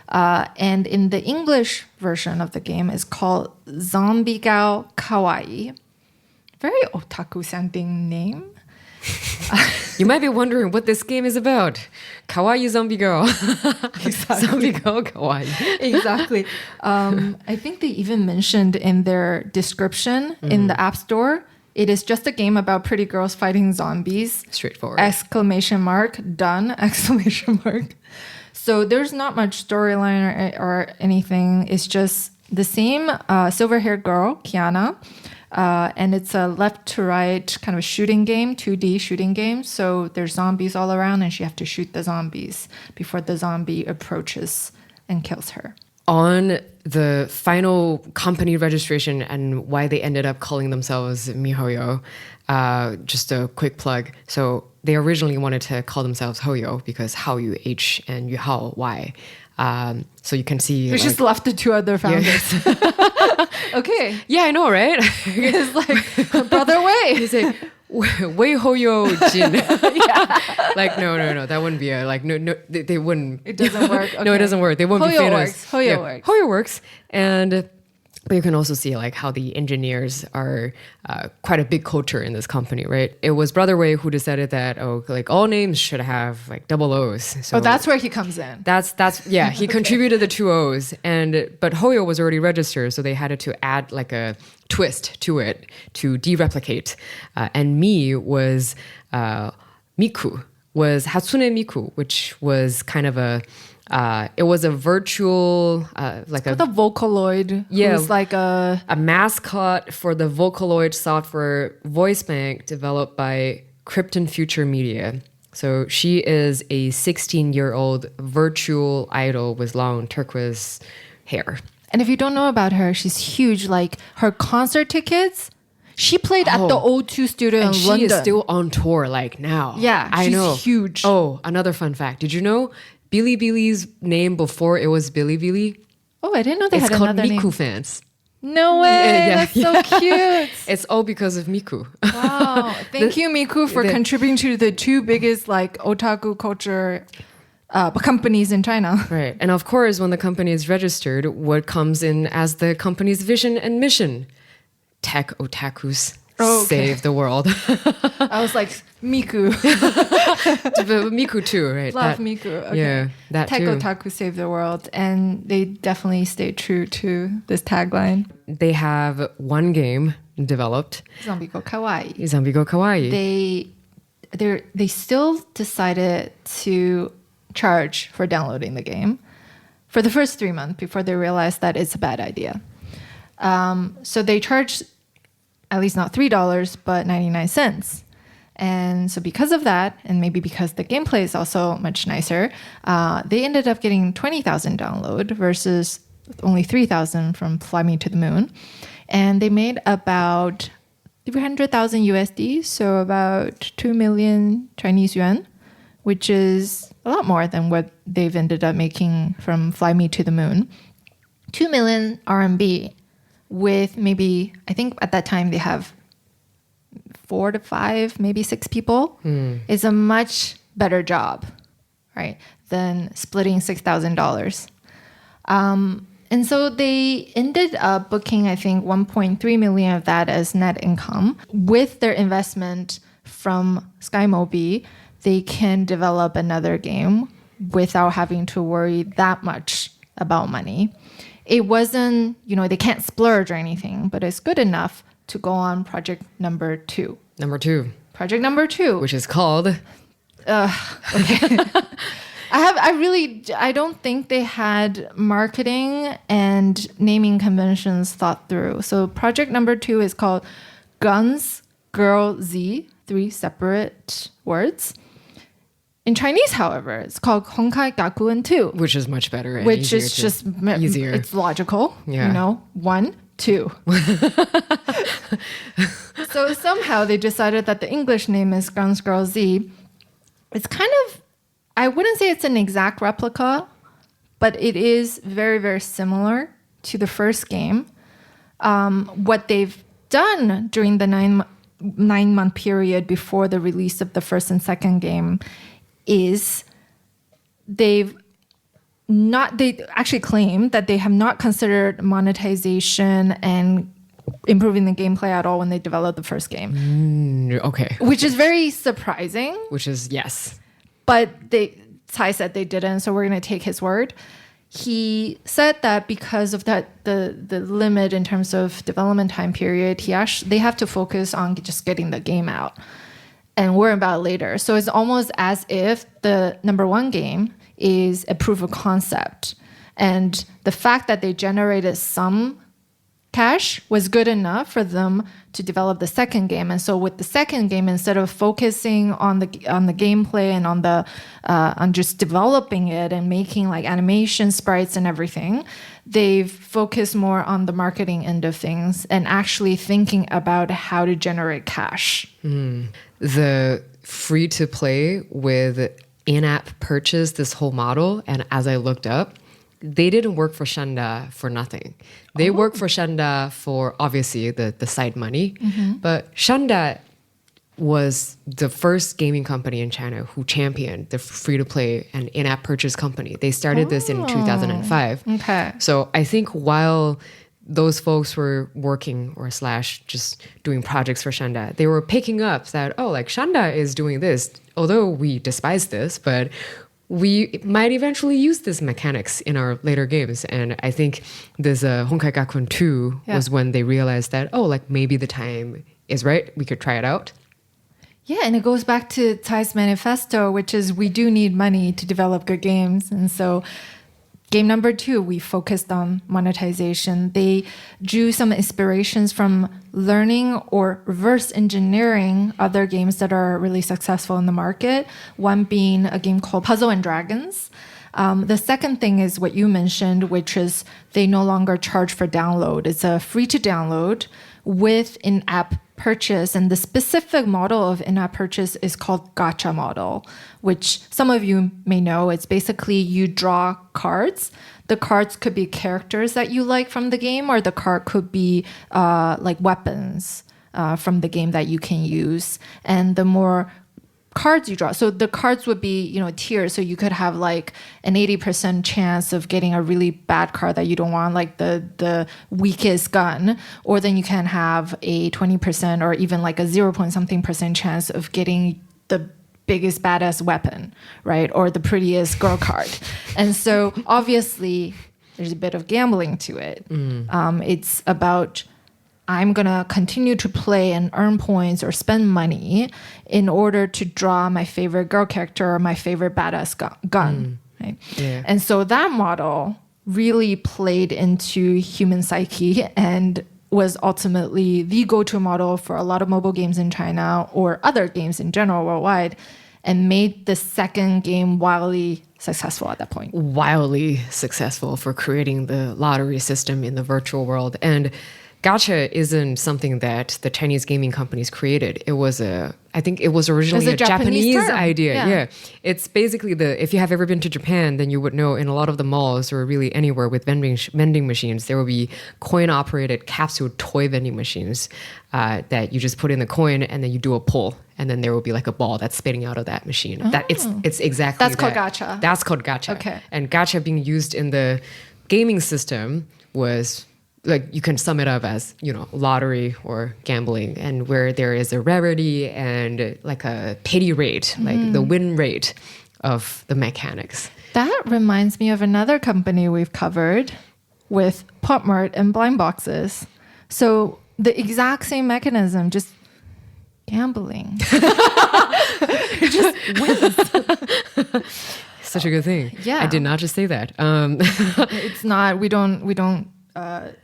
And in the English version of the game, it's called Zombiegal Kawaii. Very otaku sounding name. You might be wondering what this game is about. Kawaii zombie girl. Exactly. Zombie girl kawaii. Exactly. I think they even mentioned in their description in the App Store, it is just a game about pretty girls fighting zombies. Straightforward. Exclamation mark. Done. Exclamation mark. So there's not much storyline or anything. It's just the same silver-haired girl, Kiana. And it's a left to right kind of a shooting game, 2D shooting game. So there's zombies all around and she has to shoot the zombies before the zombie approaches and kills her. On the final company registration and why they ended up calling themselves miHoYo, just a quick plug. So they originally wanted to call themselves Hoyo because Haoyu H and Yuhao Y. So you can see It's just left the two other founders. Yeah. Okay. Yeah, I know, right? It's like brother Wei. You say Wei Hoyo Jin. Yeah. Like no, that wouldn't be no. They wouldn't. It doesn't work. Okay. No, it doesn't work. They won't be Hoyo famous. works. Hoyo works. Hoyo works, but you can also see like how the engineers are quite a big culture in this company, right? It was Brother Wei who decided that like all names should have like double O's. So that's where he comes in. That's yeah. He contributed the 2 O's, but Hoyo was already registered, so they had to add like a twist to it to dereplicate. And Mi was Miku, was Hatsune Miku, which was kind of a. It was a virtual, like the Vocaloid, who's like a mascot for the Vocaloid software voice bank developed by Krypton Future Media. So she is a 16-year-old virtual idol with long turquoise hair. And if you don't know about her, she's huge. Like her concert tickets, she played at the O2 studio in she London. She is still on tour like now. Yeah, I know. She's huge. Oh, another fun fact. Did you know Bilibili's name before it was Bilibili? Oh, I didn't know they had another name. It's called Miku Fans. No way. That's so cute. It's all because of Miku. Wow. Thank you, Miku, for contributing to the two biggest like otaku culture companies in China. Right. And of course, when the company is registered, what comes in as the company's vision and mission? Tech otakus. Save the world. I was like, Miku. Miku too, right? Love Miku. Okay. Yeah, that Tech too. otaku save the world. And they definitely stay true to this tagline. They have one game developed. Zombiegal Kawaii. Zombiegal Kawaii. They still decided to charge for downloading the game for the first 3 months before they realized that it's a bad idea. So they charged at least not $3, but 99 cents. And so because of that, and maybe because the gameplay is also much nicer, they ended up getting 20,000 download versus only 3,000 from Fly Me to the Moon. And they made about 300,000 USD, so about 2 million Chinese yuan, which is a lot more than what they've ended up making from Fly Me to the Moon. 2 million RMB with maybe, I think at that time they have 4 to 5, maybe 6 people is a much better job, right, than splitting $6,000. And so they ended up booking, I think, 1.3 million of that as net income. With their investment from SkyMobi, they can develop another game without having to worry that much about money. It wasn't, they can't splurge or anything, but it's good enough to go on project number 2. Project number 2. Which is called... Okay. I don't think they had marketing and naming conventions thought through. So project number 2 is called Guns Girl Z, 3 separate words. In Chinese, however, it's called Honkai Gakuen 2. Which is much better. Which is just easier. It's logical. Yeah. 1, 2. So somehow they decided that the English name is Guns Girl Z. It's kind of, I wouldn't say it's an exact replica, but it is very, very similar to the first game. What they've done during the 9-month period before the release of the first and second game is they actually claim that they have not considered monetization and improving the gameplay at all when they developed the first game. Okay. Which is very surprising. Which is, yes. But Tsai said they didn't, so we're going to take his word. He said that because of that, the limit in terms of development time period, they have to focus on just getting the game out and worry about it later. So it's almost as if the number 1 game is a proof of concept. And the fact that they generated some cash was good enough for them to develop the second game. And so with the second game, instead of focusing on the gameplay and on just developing it and making like animation sprites and everything, they've focused more on the marketing end of things and actually thinking about how to generate cash. The free to play with in-app purchase, this whole model, and as I looked up, they didn't work for Shanda for nothing. They worked for Shanda for obviously the side money, but Shanda was the first gaming company in China who championed the free-to-play and in-app purchase company. They started this in 2005. Okay. So I think while those folks were working or / just doing projects for Shanda, they were picking up that, like Shanda is doing this, although we despise this, but we might eventually use this mechanics in our later games. And I think this Honkai Gakuen 2 was when they realized that, maybe the time is right. We could try it out. Yeah, and it goes back to Tsai's manifesto, which is we do need money to develop good games. And so game number 2, we focused on monetization. They drew some inspirations from learning or reverse engineering other games that are really successful in the market. One being a game called Puzzle and Dragons. The second thing is what you mentioned, which is they no longer charge for download. It's a free to download with in-app purchase. And the specific model of in-app purchase is called Gacha model, which some of you may know. It's basically you draw cards. The cards could be characters that you like from the game, or the card could be like weapons from the game that you can use. And the more cards you draw, so the cards would be, tiers. So you could have like an 80% chance of getting a really bad card that you don't want, like the weakest gun, or then you can have a 20% or even like a 0.something% chance of getting the biggest badass weapon, right? Or the prettiest girl card. And so obviously there's a bit of gambling to it. It's about, I'm going to continue to play and earn points or spend money in order to draw my favorite girl character or my favorite badass gun. Right? Yeah. And so that model really played into human psyche and was ultimately the go-to model for a lot of mobile games in China or other games in general worldwide, and made the second game wildly successful at that point. Wildly successful for creating the lottery system in the virtual world. And Gacha isn't something that the Chinese gaming companies created. I think it was originally a Japanese term. idea. Yeah. Yeah. It's basically if you have ever been to Japan, then you would know in a lot of the malls or really anywhere with vending machines, there will be coin operated capsule toy vending machines that you just put in the coin and then you do a pull. And then there will be like a ball that's spitting out of that machine. It's exactly That's called gacha. That's called gacha. Okay. And gacha being used in the gaming system was like, you can sum it up as, lottery or gambling, and where there is a rarity and like a pity rate, like the win rate of the mechanics. That reminds me of another company we've covered with Pop Mart and blind boxes. So the exact same mechanism, just gambling. It just wins. Such a good thing. Yeah. I did not just say that. It's not, we don't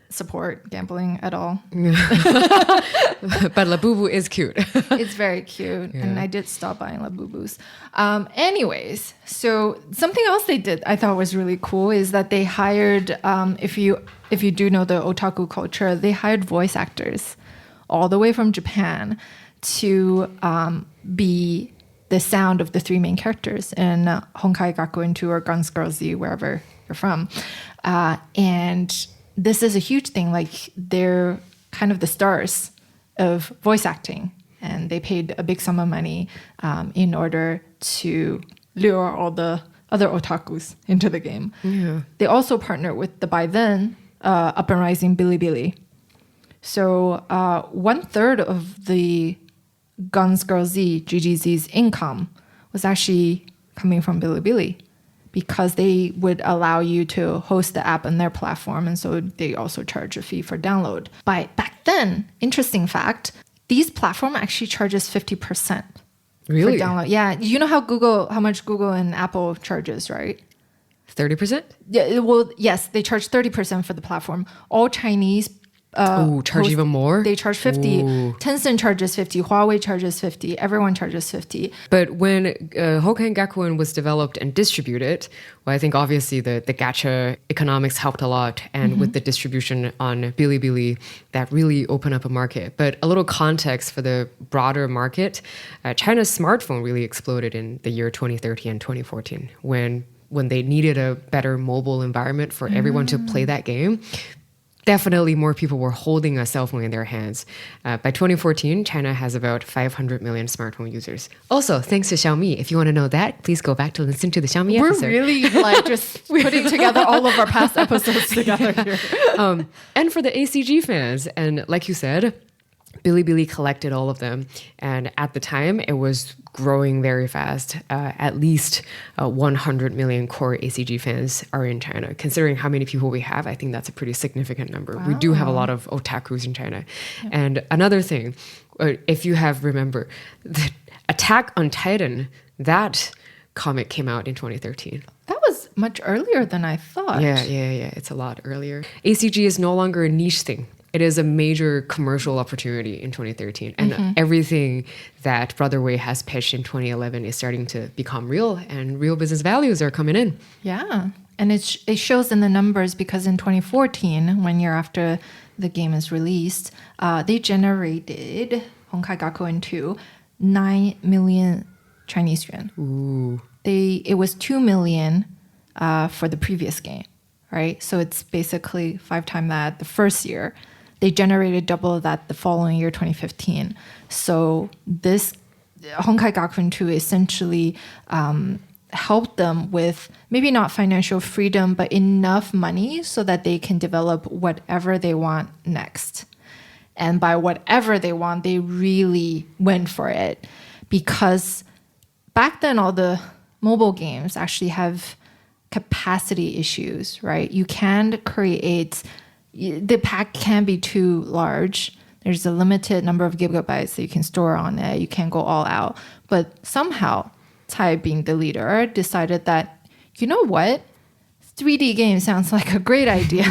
support gambling at all. But Labubu is cute. It's very cute. And I did stop buying Labubus. Anyways, so something else they did I thought was really cool is that they hired, if you do know the otaku culture, they hired voice actors all the way from Japan to be the sound of the three main characters in Honkai, Gakuen 2, or Guns Girl Z, wherever you're from. And this is a huge thing. Like, they're kind of the stars of voice acting, and they paid a big sum of money in order to lure all the other otakus into the game. Yeah. They also partnered with the by then up and rising Bilibili. So 1/3 of the Guns Girl Z, GGZ's income was actually coming from Bilibili, because they would allow you to host the app on their platform, and so they also charge a fee for download. But back then, interesting fact, these platform actually charges 50% Really? for download. Yeah, you know how much Google and Apple charges, right? 30%? Yeah, well, yes, they charge 30% for the platform. All Chinese Charge even more? They charge 50. Ooh. Tencent charges 50. Huawei charges 50. Everyone charges 50. But when Houkai and Gakuen was developed and distributed, well, I think obviously the gacha economics helped a lot. And with the distribution on Bilibili, that really opened up a market. But a little context for the broader market, China's smartphone really exploded in the year 2013 and 2014 when they needed a better mobile environment for everyone to play that game. Definitely more people were holding a cell phone in their hands. By 2014, China has about 500 million smartphone users. Also, thanks to Xiaomi. If you want to know that, please go back to listen to the Xiaomi episode. We're really like just putting together all of our past episodes together here. And for the ACG fans, and like you said, Bilibili collected all of them. And at the time, it was growing very fast. At least 100 million core ACG fans are in China. Considering how many people we have, I think that's a pretty significant number. Wow. We do have a lot of otakus in China. Yeah. And another thing, if you have remember, the Attack on Titan, that comic came out in 2013. That was much earlier than I thought. Yeah. It's a lot earlier. ACG is no longer a niche thing. It is a major commercial opportunity in 2013. And everything that Brother Wei has pitched in 2011 is starting to become real, and real business values are coming in. Yeah. And it shows in the numbers, because in 2014, 1 year after the game is released, they generated Honkai Gakuen 2, 9 million Chinese yuan. Ooh. It was 2 million for the previous game, right? So it's basically 5 times that the first year. They generated double that the following year, 2015. So this Honkai Gakuen 2 essentially helped them with maybe not financial freedom, but enough money so that they can develop whatever they want next. And by whatever they want, they really went for it. Because back then, all the mobile games actually have capacity issues, right? You can't create... The pack can be too large. There's a limited number of gigabytes that you can store on it. You can't go all out. But somehow, Tsai, being the leader, decided that, you know what? 3D game sounds like a great idea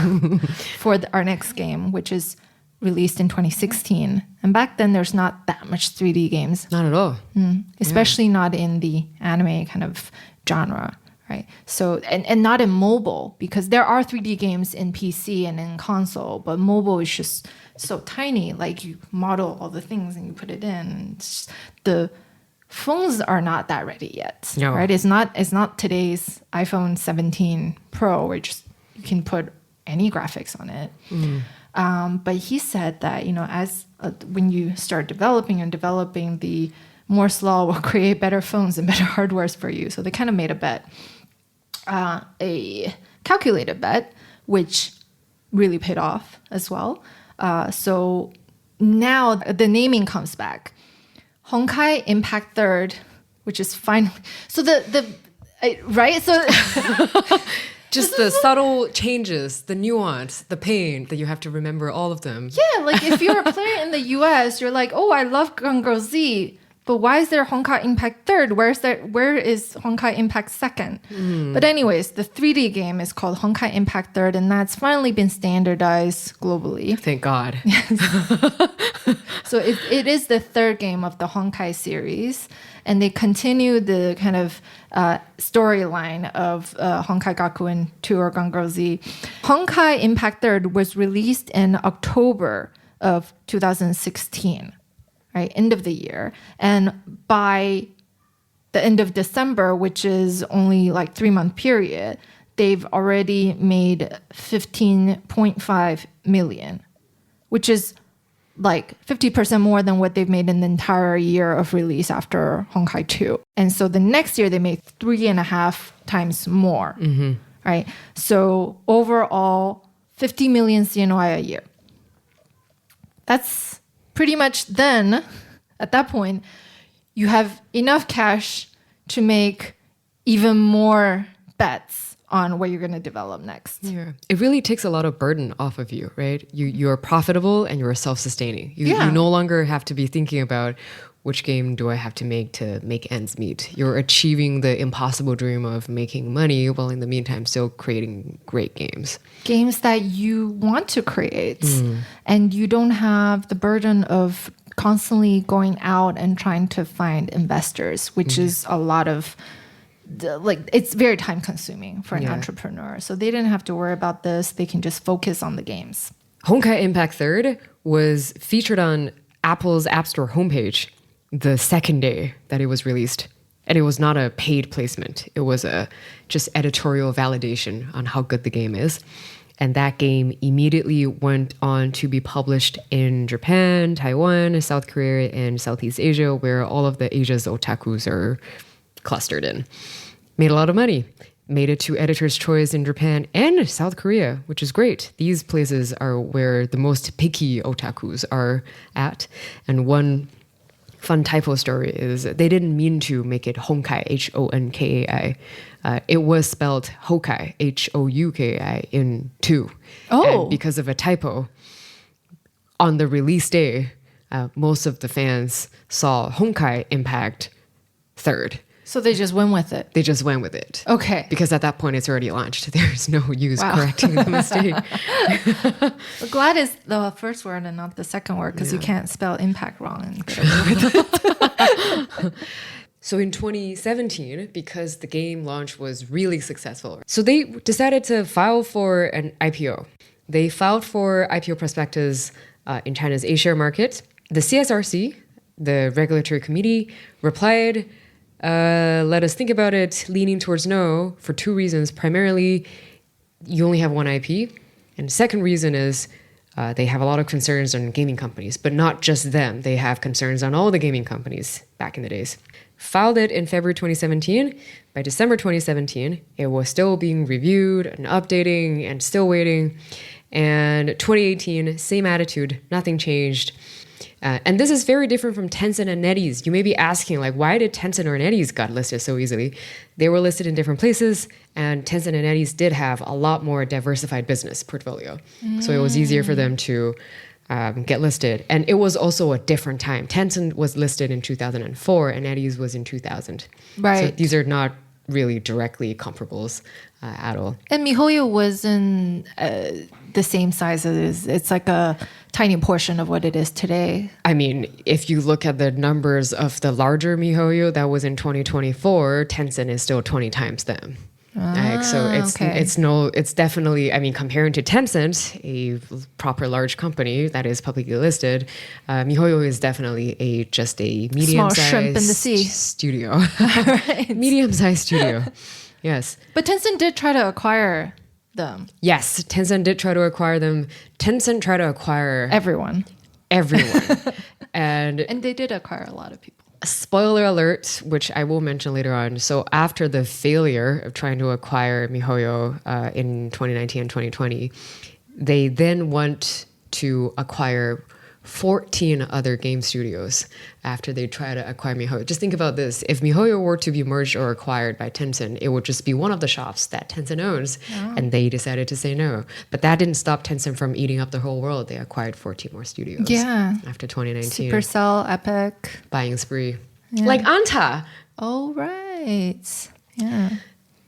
for our next game, which is released in 2016. And back then, there's not that much 3D games. Not at all. Especially not in the anime kind of genre, right? So, and not in mobile, because there are 3D games in PC and in console, but mobile is just so tiny. Like you model all the things and you put it in. The phones are not that ready yet, No. right? It's not today's iPhone 17 Pro, where you can put any graphics on it. But he said that, as when you start developing, the Moore's law will create better phones and better hardwares for you. So they kind of made a bet, a calculated bet, which really paid off as well. So now the naming comes back. Honkai Impact Third, which is finally... So right? So... Just the subtle changes, the nuance, the pain that you have to remember all of them. Yeah, like if you're a player in the US, you're like, oh, I love Gun Girl Z, but why is there Honkai Impact Third? Where is Honkai Impact Second? But anyways, the 3D game is called Honkai Impact Third, and that's finally been standardized globally. Thank God. So it is the third game of the Honkai series, and they continue the kind of storyline of Honkai Gakuen 2 or Gun Girl Z. Honkai Impact Third was released in October of 2016, right? End of the year. And by the end of December, which is only like 3-month period, they've already made 15.5 million, which is like 50% more than what they've made in the entire year of release after Honkai 2. And so the next year they made 3.5 times more, right? So overall, 50 million CNY a year. That's pretty much then, at that point, you have enough cash to make even more bets on what you're going to develop next. Yeah. It really takes a lot of burden off of you, right? You're profitable and you're self-sustaining. You no longer have to be thinking about which game do I have to make ends meet. You're achieving the impossible dream of making money while in the meantime still creating great games. Games that you want to create. And you don't have the burden of constantly going out and trying to find investors, which is a lot of... it's very time consuming for an entrepreneur. So they didn't have to worry about this. They can just focus on the games. Honkai Impact Third was featured on Apple's App Store homepage the second day that it was released. And it was not a paid placement. It was just editorial validation on how good the game is. And that game immediately went on to be published in Japan, Taiwan, South Korea, and Southeast Asia, where all of the Asia's otakus are clustered in. Made a lot of money. Made it to Editor's Choice in Japan and South Korea, which is great. These places are where the most picky otakus are at. And one fun typo story is they didn't mean to make it Honkai, Honkai. It was spelled Houkai, Houkai in 2. And because of a typo, on the release day, most of the fans saw Honkai Impact Third. So they just went with it. They just went with it. Okay. Because at that point, it's already launched. There's no use correcting the mistake. But glad is the first word and not the second word, because you can't spell impact wrong and get away with it. So in 2017, because the game launch was really successful, so they decided to file for an IPO. They filed for IPO prospectus in China's A-share market. The CSRC, the regulatory committee, replied, let us think about it, leaning towards no for 2 reasons. Primarily, you only have one IP. And the second reason is they have a lot of concerns on gaming companies, but not just them. They have concerns on all the gaming companies back in the days. Filed it in February 2017. By December 2017, it was still being reviewed and updating and still waiting. And 2018, same attitude, nothing changed. And this is very different from Tencent and NetEase. You may be asking, like, why did Tencent or NetEase got listed so easily? They were listed in different places, and Tencent and NetEase did have a lot more diversified business portfolio. So it was easier for them to get listed. And it was also a different time. Tencent was listed in 2004, and NetEase was in 2000. Right. So these are not really directly comparables at all. And miHoYo wasn't the same size as it's like a tiny portion of what it is today. I mean, if you look at the numbers of the larger miHoYo that was in 2024, Tencent is still 20 times them. So it's definitely, I mean, comparing to Tencent, a proper large company that is publicly listed, miHoYo is definitely just a medium-sized shrimp in the sea studio. Right. Medium-sized studio. Yes. But Tencent did try to acquire them. Yes, Tencent did try to acquire them. Tencent tried to acquire Everyone. And they did acquire a lot of people. spoiler alert, which I will mention later on. So after the failure of trying to acquire miHoYo in 2019 and 2020, they then want to acquire 14 other game studios after they try to acquire miHoYo. Just think about this. If miHoYo were to be merged or acquired by Tencent, it would just be one of the shops that Tencent owns. And they decided to say no. But that didn't stop Tencent from eating up the whole world. They acquired 14 more studios after 2019. Supercell, Epic. Buying spree. Like Anta. Oh, right. Yeah.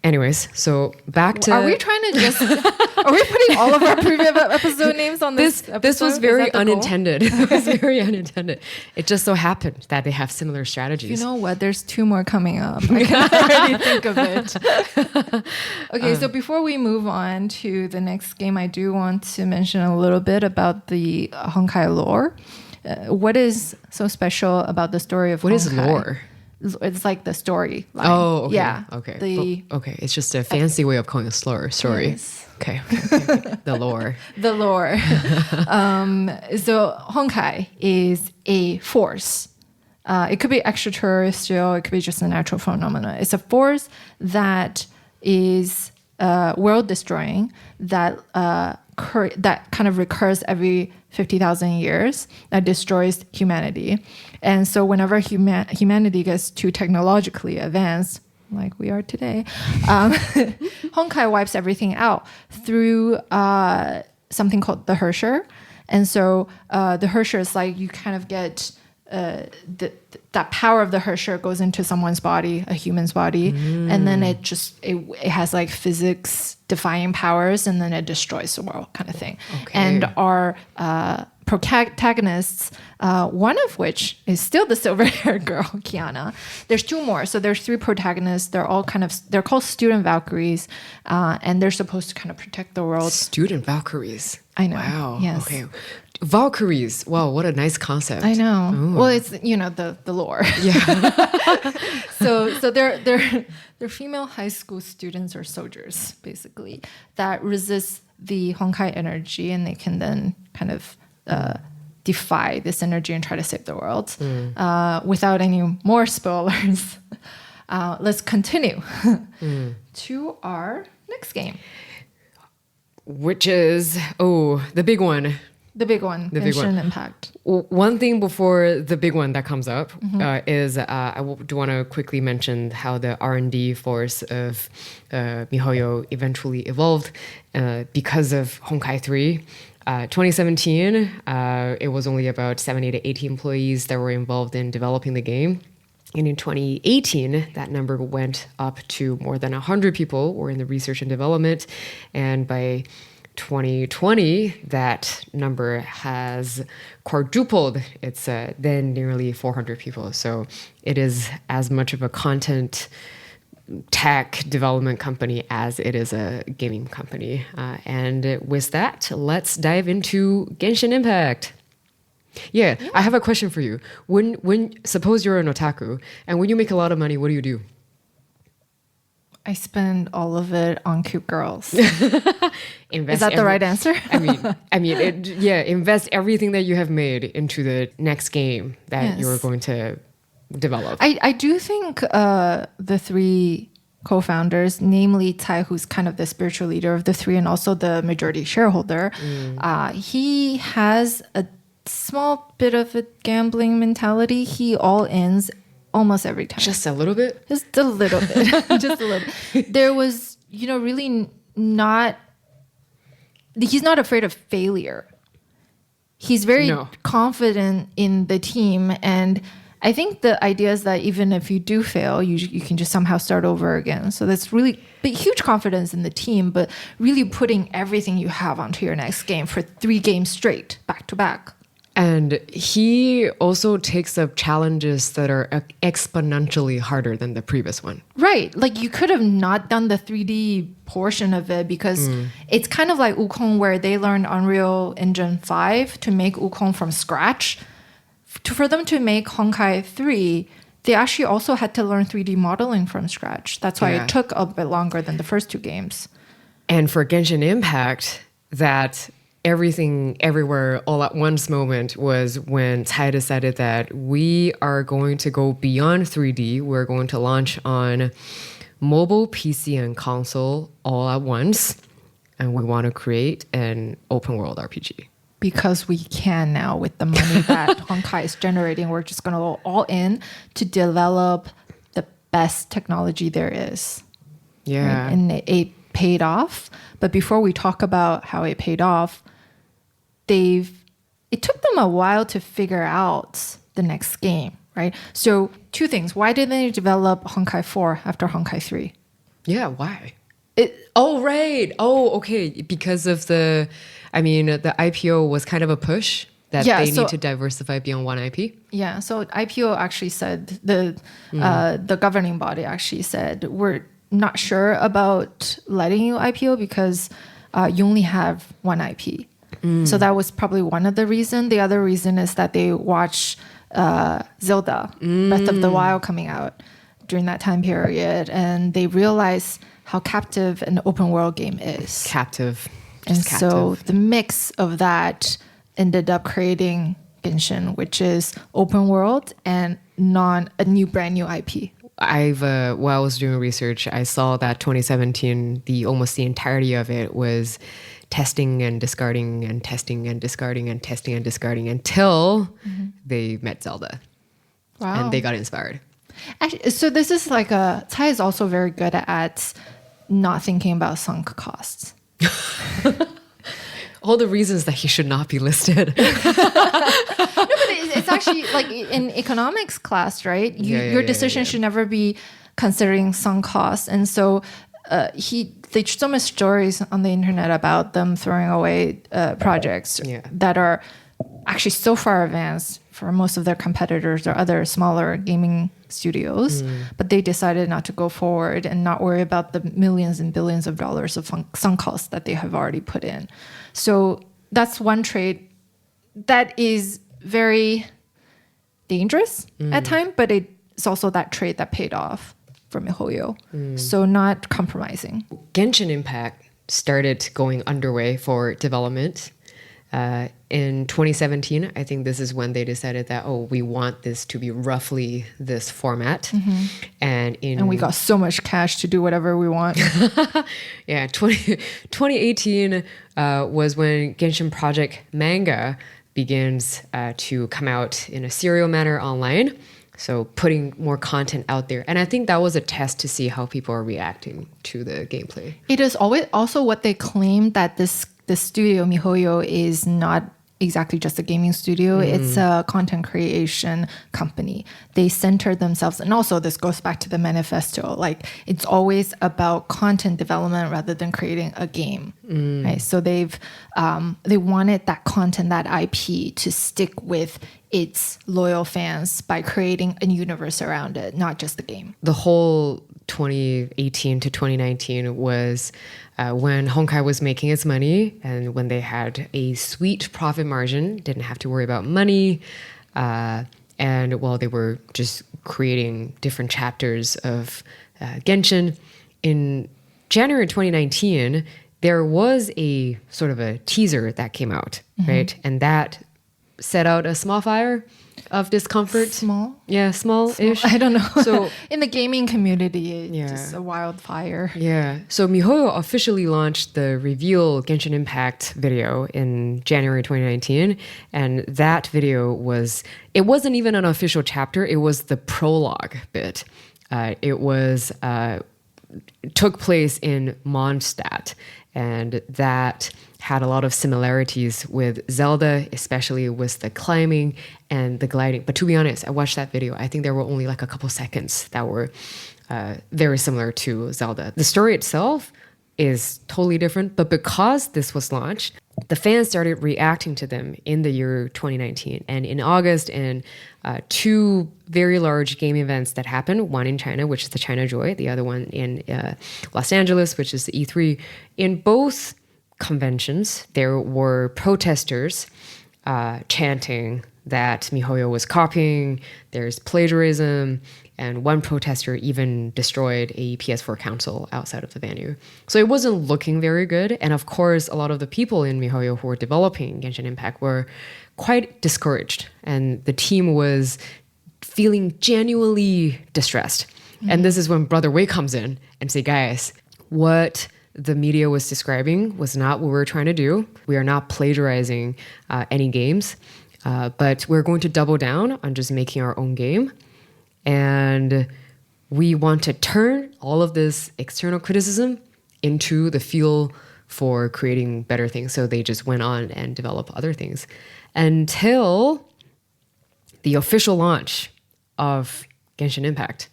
Anyways, so back to... Are we trying to just... Are we putting all of our previous episode names on this episode? This was very unintended. It was very unintended. It just so happened that they have similar strategies. You know what? There's 2 more coming up. I can already think of it. Okay, so before we move on to the next game, I do want to mention a little bit about the Honkai lore. What is so special about the story of Honkai? What is lore? It's like the story line. Oh, okay. Yeah. Okay. Okay. It's just a fancy way of calling a story. Yes. Okay. The lore. The lore. So Honkai is a force. It could be extraterrestrial. It could be just a natural phenomenon. It's a force that is world destroying, that kind of recurs every 50,000 years, that destroys humanity. And so whenever humanity gets too technologically advanced, like we are today, Honkai wipes everything out through something called the Hersher. And so the Hersher is like you kind of get that power of the Hersher goes into someone's body, a human's body, and then it has like physics defying powers, and then it destroys the world, kind of thing. Okay. And our protagonists, one of which is still the silver-haired girl, Kiana. There's 2 more, so there's 3 protagonists. They're all they're called student Valkyries, and they're supposed to kind of protect the world. Student Valkyries. I know. Wow. Yes. Okay. Valkyries. Wow, what a nice concept. I know. Ooh. Well, it's the lore. Yeah. So they're female high school students or soldiers, basically, that resist the Honkai energy, and they can then kind of defy this energy and try to save the world. Without any more spoilers, let's continue to our next game, which is the big one. The big one, Genshin Impact. One thing before the big one that comes up is I do want to quickly mention how the R&D force of miHoYo eventually evolved because of Honkai 3. 2017, it was only about 70 to 80 employees that were involved in developing the game. And in 2018, that number went up to more than 100 people were in the research and development. And by 2020, that number has quadrupled. It's then nearly 400 people. So it is as much of a content tech development company as it is a gaming company. And with that, let's dive into Genshin Impact. Yeah, I have a question for you. When suppose you're an otaku, and when you make a lot of money, what do you do? I spend all of it on cute girls. Is that the right answer? Invest everything that you have made into the next game that you're going to develop. I do think the 3 co-founders, namely Tai, who's kind of the spiritual leader of the 3 and also the majority shareholder, he has a small bit of a gambling mentality. He all ins almost every time. Just a little bit? Just a little bit. Just a little bit. There was, really not... He's not afraid of failure. He's very confident in the team. And I think the idea is that even if you do fail, you can just somehow start over again. So that's really huge confidence in the team, but really putting everything you have onto your next game for 3 games straight, back to back. And he also takes up challenges that are exponentially harder than the previous one. Right. Like you could have not done the 3D portion of it because it's kind of like Wukong where they learned Unreal Engine 5 to make Wukong from scratch. For them to make Honkai 3, they actually also had to learn 3D modeling from scratch. That's why it took a bit longer than the first two games. And for Genshin Impact, that everything everywhere all at once moment was when CAI decided that we are going to go beyond 3D. We're going to launch on mobile, PC, and console all at once. And we want to create an open world RPG. Because we can now with the money that Honkai is generating, we're just going to go all in to develop the best technology there is. Yeah. Right? And it paid off. But before we talk about how it paid off, it took them a while to figure out the next game, right? So two things. Why didn't they develop Honkai 4 after Honkai 3? Yeah, why? Right. Okay. Because of the IPO was kind of a push that they need to diversify beyond one IP. Yeah. So IPO actually said, the governing body actually said, we're not sure about letting you IPO because you only have one IP. So that was probably one of the reasons. The other reason is that they watched Zelda, Breath of the Wild coming out during that time period. And they realized how captive an open world game is. Captive. So the mix of that ended up creating Genshin, which is open world and a brand new IP. While I was doing research, I saw that 2017, almost the entirety of it was testing and discarding and testing and discarding and testing and discarding until they met Zelda. Wow. And they got inspired. Actually, so this is like CAI is also very good at not thinking about sunk costs. All the reasons that he should not be listed. No, but it's actually like in economics class, right? Your decision should never be considering sunk costs. And so there's so much stories on the internet about them throwing away projects that are actually so far advanced for most of their competitors or other smaller gaming studios, but they decided not to go forward and not worry about the millions and billions of dollars of sunk costs that they have already put in. So that's one trait that is very dangerous at times, but it's also that trait that paid off for miHoYo. So not compromising. Genshin Impact started going underway for development. In 2017, I think this is when they decided that, we want this to be roughly this format. And we got so much cash to do whatever we want. 2018 was when Genshin Project manga begins to come out in a serial manner online. So putting more content out there. And I think that was a test to see how people are reacting to the gameplay. It is always also what they claim that the studio, miHoYo, is not exactly just a gaming studio. It's a content creation company. They center themselves. And also this goes back to the manifesto. Like it's always about content development rather than creating a game. Right? So they wanted that content, that IP to stick with its loyal fans by creating a universe around it, not just the game. The whole 2018 to 2019 was when Honkai was making its money and when they had a sweet profit margin, didn't have to worry about money. And while they were just creating different chapters of Genshin. In January 2019, there was a sort of a teaser that came out, right? And that set out a small fire of discomfort. Small? Yeah, small-ish. I don't know. So in the gaming community, it's just a wildfire. Yeah. So miHoYo officially launched the reveal Genshin Impact video in January 2019. And that video it wasn't even an official chapter. It was the prologue bit. It took place in Mondstadt. And that had a lot of similarities with Zelda, especially with the climbing and the gliding. But to be honest, I watched that video. I think there were only like a couple seconds that were very similar to Zelda. The story itself, is totally different. But because this was launched, the fans started reacting to them in the year 2019. And in August, and two very large game events that happened, one in China, which is the China Joy, the other one in Los Angeles, which is the E3. In both conventions, there were protesters chanting that miHoYo was copying, there's plagiarism, and one protester even destroyed a PS4 console outside of the venue. So it wasn't looking very good. And of course, a lot of the people in miHoYo who were developing Genshin Impact were quite discouraged. And the team was feeling genuinely distressed. And this is when Brother Wei comes in and say, guys, what the media was describing was not what we were trying to do. We are not plagiarizing any games, but we're going to double down on just making our own game. And we want to turn all of this external criticism into the fuel for creating better things. So they just went on and developed other things until the official launch of Genshin Impact.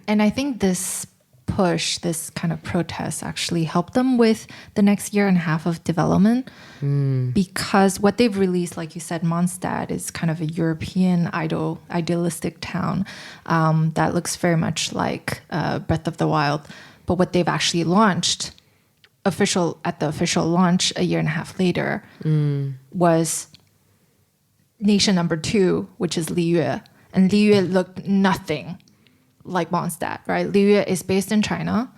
And I think this push, this kind of protest actually helped them with the next year and a half of development because what they've released, like you said, Mondstadt is kind of a European idealistic town that looks very much like Breath of the Wild. But what they've actually launched at the official launch a year and a half later was nation number 2, which is Liyue. And Liyue looked nothing like Mondstadt, right? Liyue is based in China.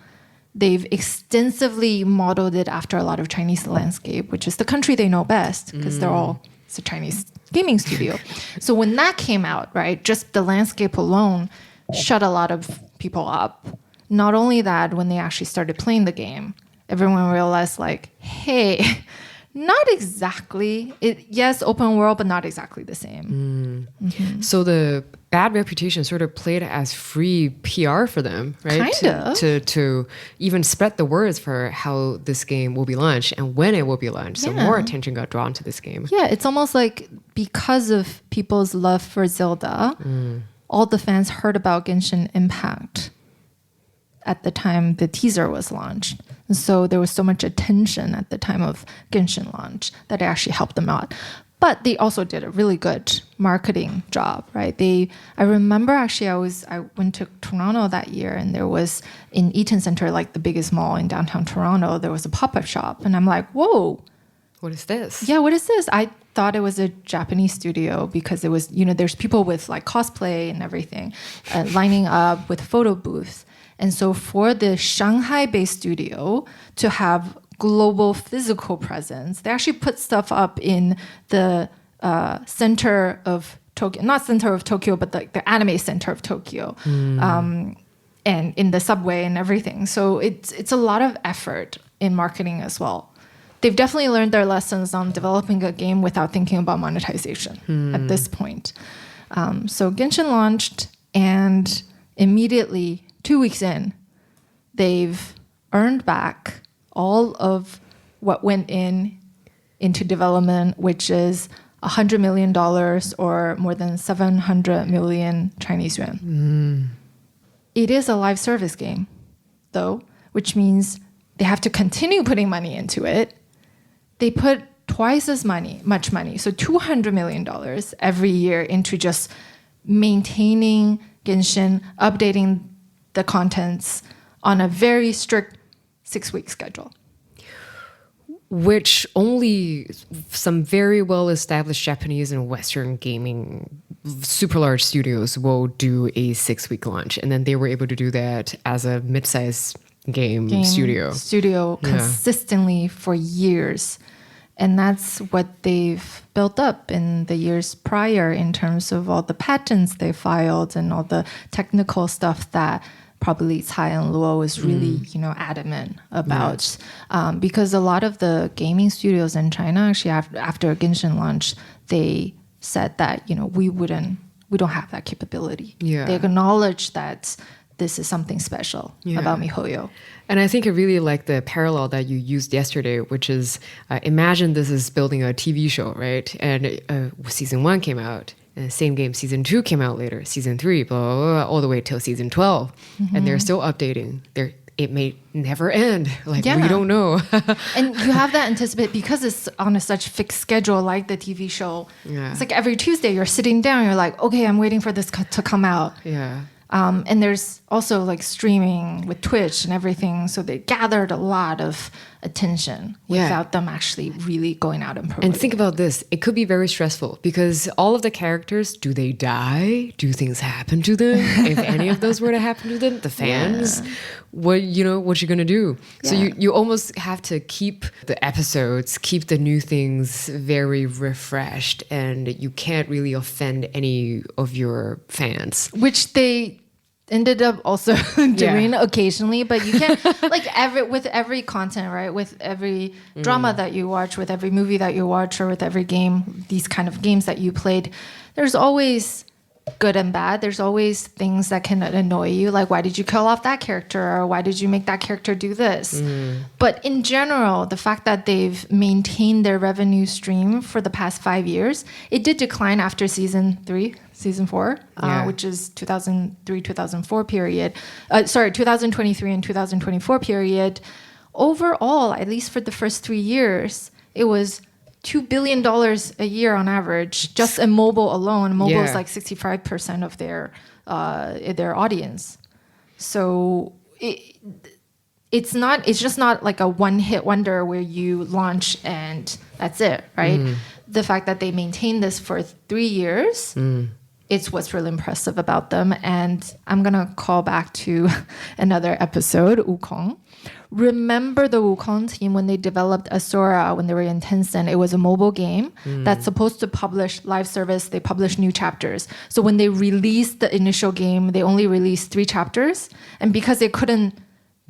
They've extensively modeled it after a lot of Chinese landscape, which is the country they know best because it's a Chinese gaming studio. So when that came out, right, just the landscape alone shut a lot of people up. Not only that, when they actually started playing the game, everyone realized like, hey, not exactly. Yes, open world, but not exactly the same. So the bad reputation sort of played as free PR for them, right? Kind of. To even spread the words for how this game will be launched and when it will be launched. So more attention got drawn to this game. Yeah, it's almost like because of people's love for Zelda, all the fans heard about Genshin Impact at the time the teaser was launched. And so there was so much attention at the time of Genshin launch that it actually helped them out. But they also did a really good marketing job, right? I remember actually I went to Toronto that year and there was in Eaton Centre, like the biggest mall in downtown Toronto, there was a pop-up shop. And I'm like, whoa. What is this? Yeah, what is this? I thought it was a Japanese studio because it was, there's people with like cosplay and everything lining up with photo booths. And so for the Shanghai-based studio to have global physical presence, they actually put stuff up in the center of Tokyo, not center of Tokyo, but the anime center of Tokyo, and in the subway and everything. So it's a lot of effort in marketing as well. They've definitely learned their lessons on developing a game without thinking about monetization at this point. So Genshin launched, and immediately, 2 weeks in, they've earned back all of what went into development, which is $100 million or more than 700 million Chinese yuan. It is a live service game, though, which means they have to continue putting money into it. They put twice as much money, so $200 million every year into just maintaining Genshin, updating the contents on a very strict 6-week schedule. Which only some very well-established Japanese and Western gaming super large studios will do a 6-week launch. And then they were able to do that as a mid-sized game studio. Consistently for years. And that's what they've built up in the years prior in terms of all the patents they filed and all the technical stuff that probably Cai and Luo was really, adamant about. Because a lot of the gaming studios in China, actually after Genshin launch, they said that, we don't have that capability. Yeah. They acknowledge that this is something special about miHoYo. And I think I really like the parallel that you used yesterday, which is imagine this is building a TV show, right? And season 1 came out. And the same game, season 2 came out later, season 3, blah, blah, blah, all the way till season 12. And they're still updating. it may never end. Like, Yeah. we don't know. And you have that anticipate because it's on such fixed schedule, like the TV show. Yeah. It's like every Tuesday you're sitting down, you're like, okay, I'm waiting for this to come out. Yeah. And there's also like streaming with Twitch and everything. So they gathered a lot of attention Yeah. without them actually really going out and promoting. And think about this. It could be very stressful because all of the characters, do they die? Do things happen to them? If any of those were to happen to them, the fans, what you gonna do? So Yeah. you almost have to keep the episodes, keep the new things very refreshed, and you can't really offend any of your fans. Which they ended up also doing occasionally, but you can't like with every content, right? With every drama that you watch, with every movie that you watch, or with every game, these kind of games that you played, there's always good and bad. There's always things that can annoy you, like why did you kill off that character, or why did you make that character do this? But in general, the fact that they've maintained their revenue stream for the past 5 years, it did decline after season 4, which is 2003-2004 period. 2023 and 2024 period. Overall, at least for the first 3 years, it was $2 billion a year on average, just in mobile alone. Mobile is like 65% of their audience. So it's just not like a one-hit wonder where you launch and that's it, right? The fact that they maintained this for 3 years, it's what's really impressive about them. And I'm going to call back to another episode, Wukong. Remember the Wukong team when they developed Asura, when they were in Tencent? It was a mobile game that's supposed to publish live service. They publish new chapters. So when they released the initial game, they only released 3 chapters. And because they couldn't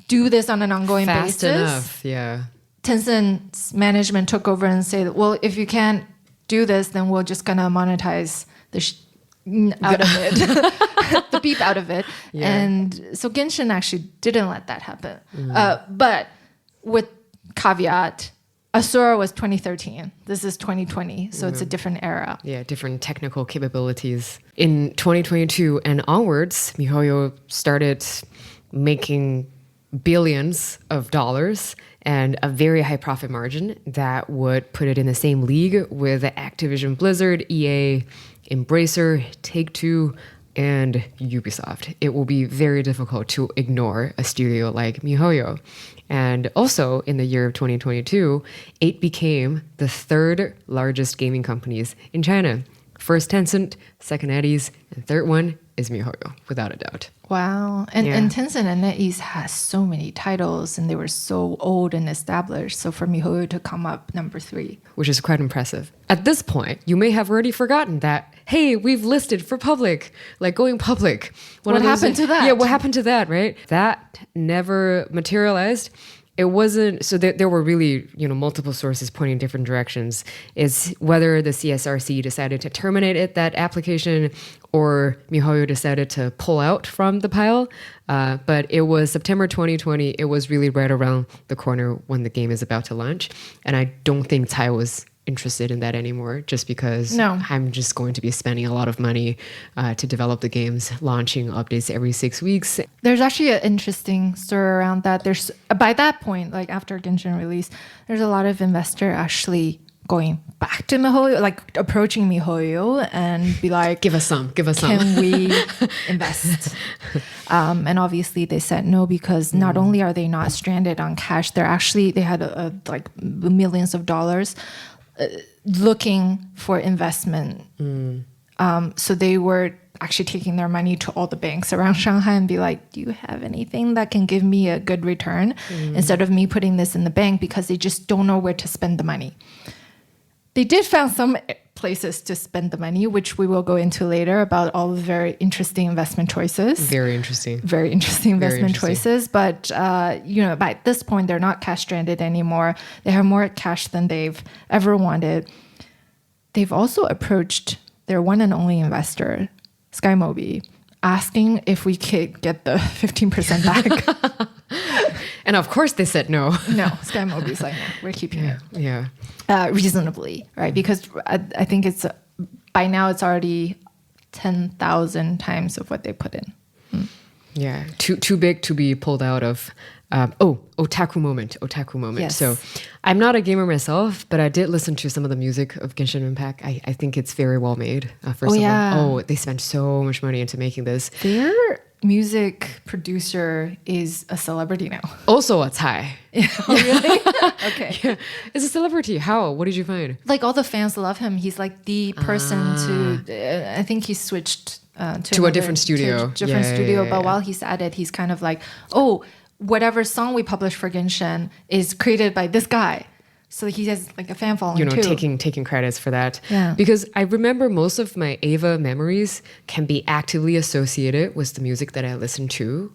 do this on an ongoing Fast basis, enough, yeah. Tencent's management took over and said, well, if you can't do this, then we're just going to monetize the out of it, the beep out of it. Yeah. And so Genshin actually didn't let that happen. But with caveat, Asura was 2013. This is 2020. So it's a different era. Yeah, different technical capabilities. In 2022 and onwards, miHoYo started making billions of dollars and a very high profit margin that would put it in the same league with Activision Blizzard, EA, Embracer, Take-Two, and Ubisoft. It will be very difficult to ignore a studio like miHoYo. And also in the year of 2022, it became the 3rd largest gaming companies in China. First Tencent, second NetEase, and third one is miHoYo, without a doubt. Wow. And Tencent and NetEase has so many titles and they were so old and established. So for miHoYo to come up number 3. Which is quite impressive. At this point, you may have already forgotten that, hey, we've listed for public, like going public. What happened to that? Yeah, what happened to that, right? That never materialized. It wasn't, so there were really, multiple sources pointing different directions. It's whether the CSRC decided to terminate that application or miHoYo decided to pull out from the pile. But it was September 2020. It was really right around the corner when the game is about to launch. And I don't think Tai was interested in that anymore, just because I'm just going to be spending a lot of money to develop the games, launching updates every 6 weeks. There's actually an interesting story around that. There's by that point, like after Genshin release, there's a lot of investor actually going back to miHoYo, like approaching miHoYo and be like, give us some. Can we invest? And obviously they said no, because not only are they not stranded on cash, they had like millions of dollars looking for investment. So they were actually taking their money to all the banks around Shanghai and be like, do you have anything that can give me a good return instead of me putting this in the bank, because they just don't know where to spend the money. They did found some places to spend the money, which we will go into later, about all the very interesting investment choices. Very interesting Investment choices. But, by this point, they're not cash stranded anymore. They have more cash than they've ever wanted. They've also approached their one and only investor, SkyMobi, asking if we could get the 15% back. And of course they said no. No, SkyMobi's like, no, we're keeping it. Yeah. Reasonably, right? Because I think by now it's already 10,000 times of what they put in. Yeah, too big to be pulled out of. Otaku moment. Yes. So I'm not a gamer myself, but I did listen to some of the music of Genshin Impact. I think it's very well made, first of all. Oh, they spent so much money into making this. Their music producer is a celebrity now. Also a Thai. Oh, really? Okay. Yeah, it's a celebrity. How? What did you find? Like all the fans love him. He's like the person to. I think he switched To a different studio. But while he's at it, he's kind of like, oh, whatever song we publish for Genshin is created by this guy. So he has like a fan following too. Taking credits for that. Yeah. Because I remember most of my Ava memories can be actively associated with the music that I listen to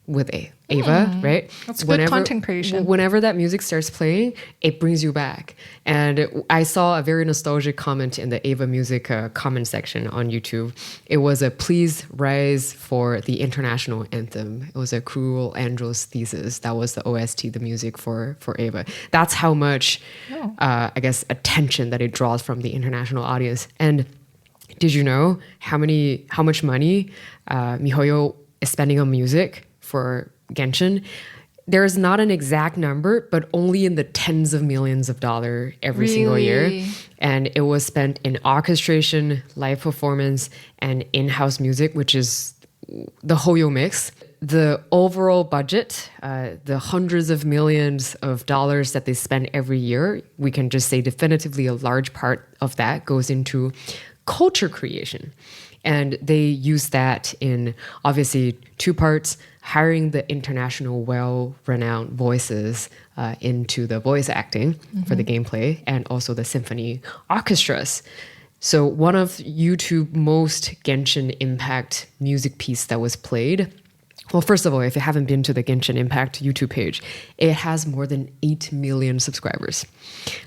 with Ava, right? That's good content creation. Whenever that music starts playing, it brings you back. And I saw a very nostalgic comment in the Ava music comment section on YouTube. It was a please rise for the international anthem. It was a Cruel Angel's Thesis. That was the OST, the music for Ava. That's how much, I guess, attention that it draws from the international audience. And did you know how much money miHoYo is spending on music for Genshin? There is not an exact number, but only in the tens of millions of dollars every single year. And it was spent in orchestration, live performance, and in-house music, which is the Hoyo mix. The overall budget, the hundreds of millions of dollars that they spend every year, we can just say definitively a large part of that goes into culture creation. And they use that in obviously two parts, hiring the international well-renowned voices into the voice acting for the gameplay, and also the symphony orchestras. So one of YouTube's most Genshin Impact music piece that was played, well, first of all, if you haven't been to the Genshin Impact YouTube page, it has more than 8 million subscribers.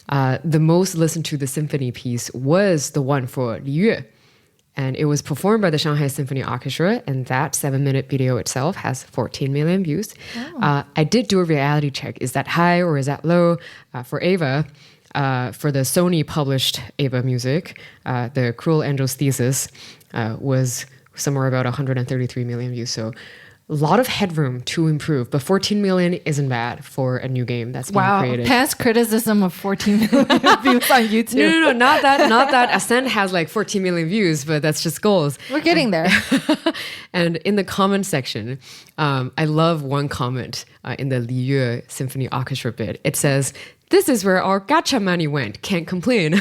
The most listened to the symphony piece was the one for Liyue. And it was performed by the Shanghai Symphony Orchestra, and that 7-minute video itself has 14 million views. I did do a reality check. Is that high or is that low? For Ava, for the Sony published Ava music, the Cruel Angel's Thesis was somewhere about 133 million views. So a lot of headroom to improve, but 14 million isn't bad for a new game that's being created. Wow, past criticism of 14 million views on YouTube. No, not that Ascent has like 14 million views, but that's just goals. We're getting there. And in the comment section, I love one comment in the Liyue Symphony Orchestra bit. It says, "This is where our gacha money went. Can't complain."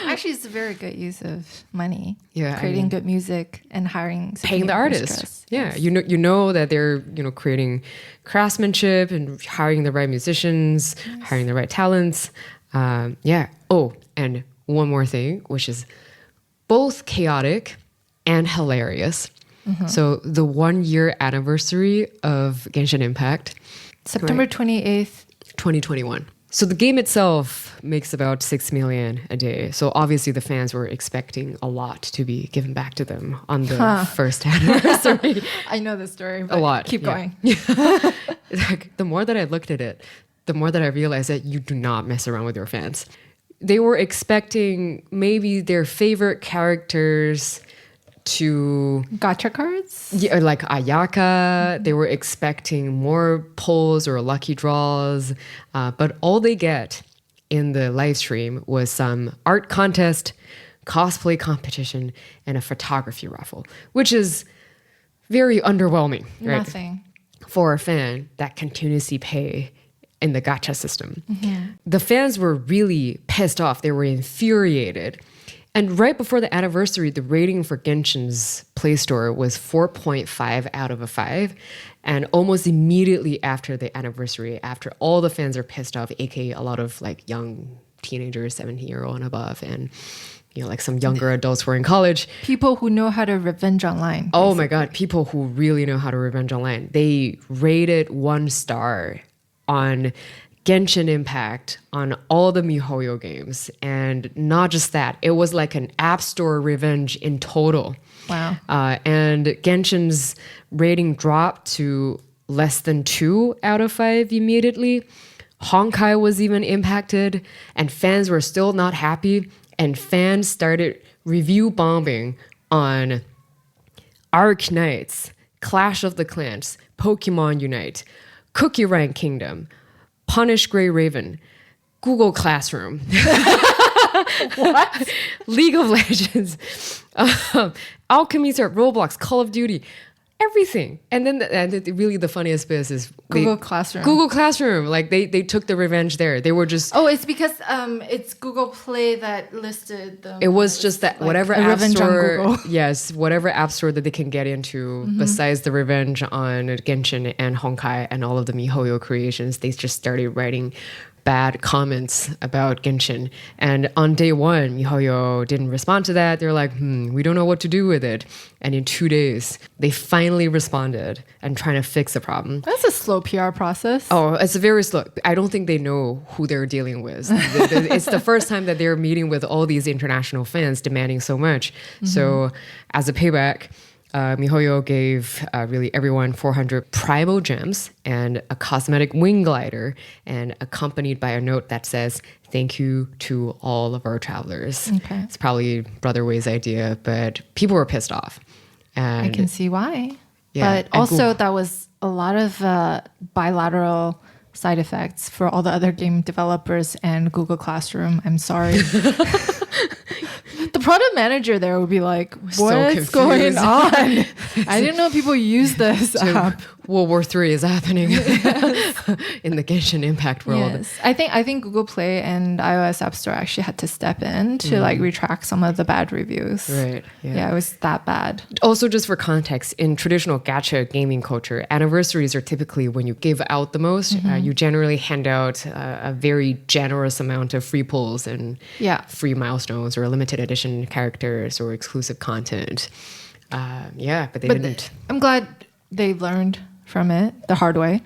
Actually, it's a very good use of money. Yeah, creating good music and paying the artist. Yeah, you know that they're creating craftsmanship and hiring the right musicians, hiring the right talents. Yeah. Oh, and one more thing, which is both chaotic and hilarious. So the 1-year anniversary of Genshin Impact, September 28th, 2021. So the game itself makes about 6 million a day. So obviously the fans were expecting a lot to be given back to them on the first anniversary. I know the story, but a lot. Keep going. Like, the more that I looked at it, the more that I realized that you do not mess around with your fans. They were expecting maybe their favorite characters to gacha cards, like Ayaka. They were expecting more polls or lucky draws, but all they get in the live stream was some art contest, cosplay competition, and a photography raffle, which is very underwhelming, right? Nothing For a fan that continuously pay in the gacha system. The fans were really pissed off. They were infuriated. And right before the anniversary, the rating for Genshin's Play Store was 4.5 out of 5. And almost immediately after the anniversary, after all the fans are pissed off, aka a lot of like young teenagers, 17-year-old and above, and like some younger adults who are in college. People who know how to revenge online. Basically. Oh my God, people who really know how to revenge online. They rated 1 star on Genshin Impact on all the miHoYo games. And not just that, it was like an App Store revenge in total. Wow. And Genshin's rating dropped to less than 2 out of 5 immediately. Honkai was even impacted, and fans were still not happy. And fans started review bombing on Arc Knights, Clash of the Clans, Pokemon Unite, Cookie Rank Kingdom, Punish Grey Raven, Google Classroom. What? League of Legends, Alchemy Art, Roblox, Call of Duty, everything. And then really the funniest bit is Google Classroom. Google Classroom. Like they took the revenge there. They were just... Oh, it's because it's Google Play that listed them. It was just that like whatever a app revenge on store... Google. Yes, whatever app store that they can get into besides the revenge on Genshin and Honkai and all of the miHoYo creations, they just started writing bad comments about Genshin. And on day one, miHoYo didn't respond to that. They're like, we don't know what to do with it. And in 2 days, they finally responded and trying to fix the problem. That's a slow PR process. Oh, it's very slow. I don't think they know who they're dealing with. It's the first time that they're meeting with all these international fans demanding so much. So as a payback, miHoYo gave really everyone 400 primal gems and a cosmetic wing glider, and accompanied by a note that says, "Thank you to all of our travelers." Okay. It's probably Brother Way's idea, but people were pissed off. And I can see why. Yeah, But also that was a lot of bilateral side effects for all the other game developers and Google Classroom. I'm sorry. The product manager there would be like, what's going on? I didn't know people use this app. World War III is happening in the Genshin Impact world. Yes. I think Google Play and iOS App Store actually had to step in to like retract some of the bad reviews. Right. Yeah, it was that bad. Also, just for context, in traditional gacha gaming culture, anniversaries are typically when you give out the most. You generally hand out a very generous amount of free pulls and free milestones or limited edition characters or exclusive content. But they didn't. I'm glad they learned from it the hard way.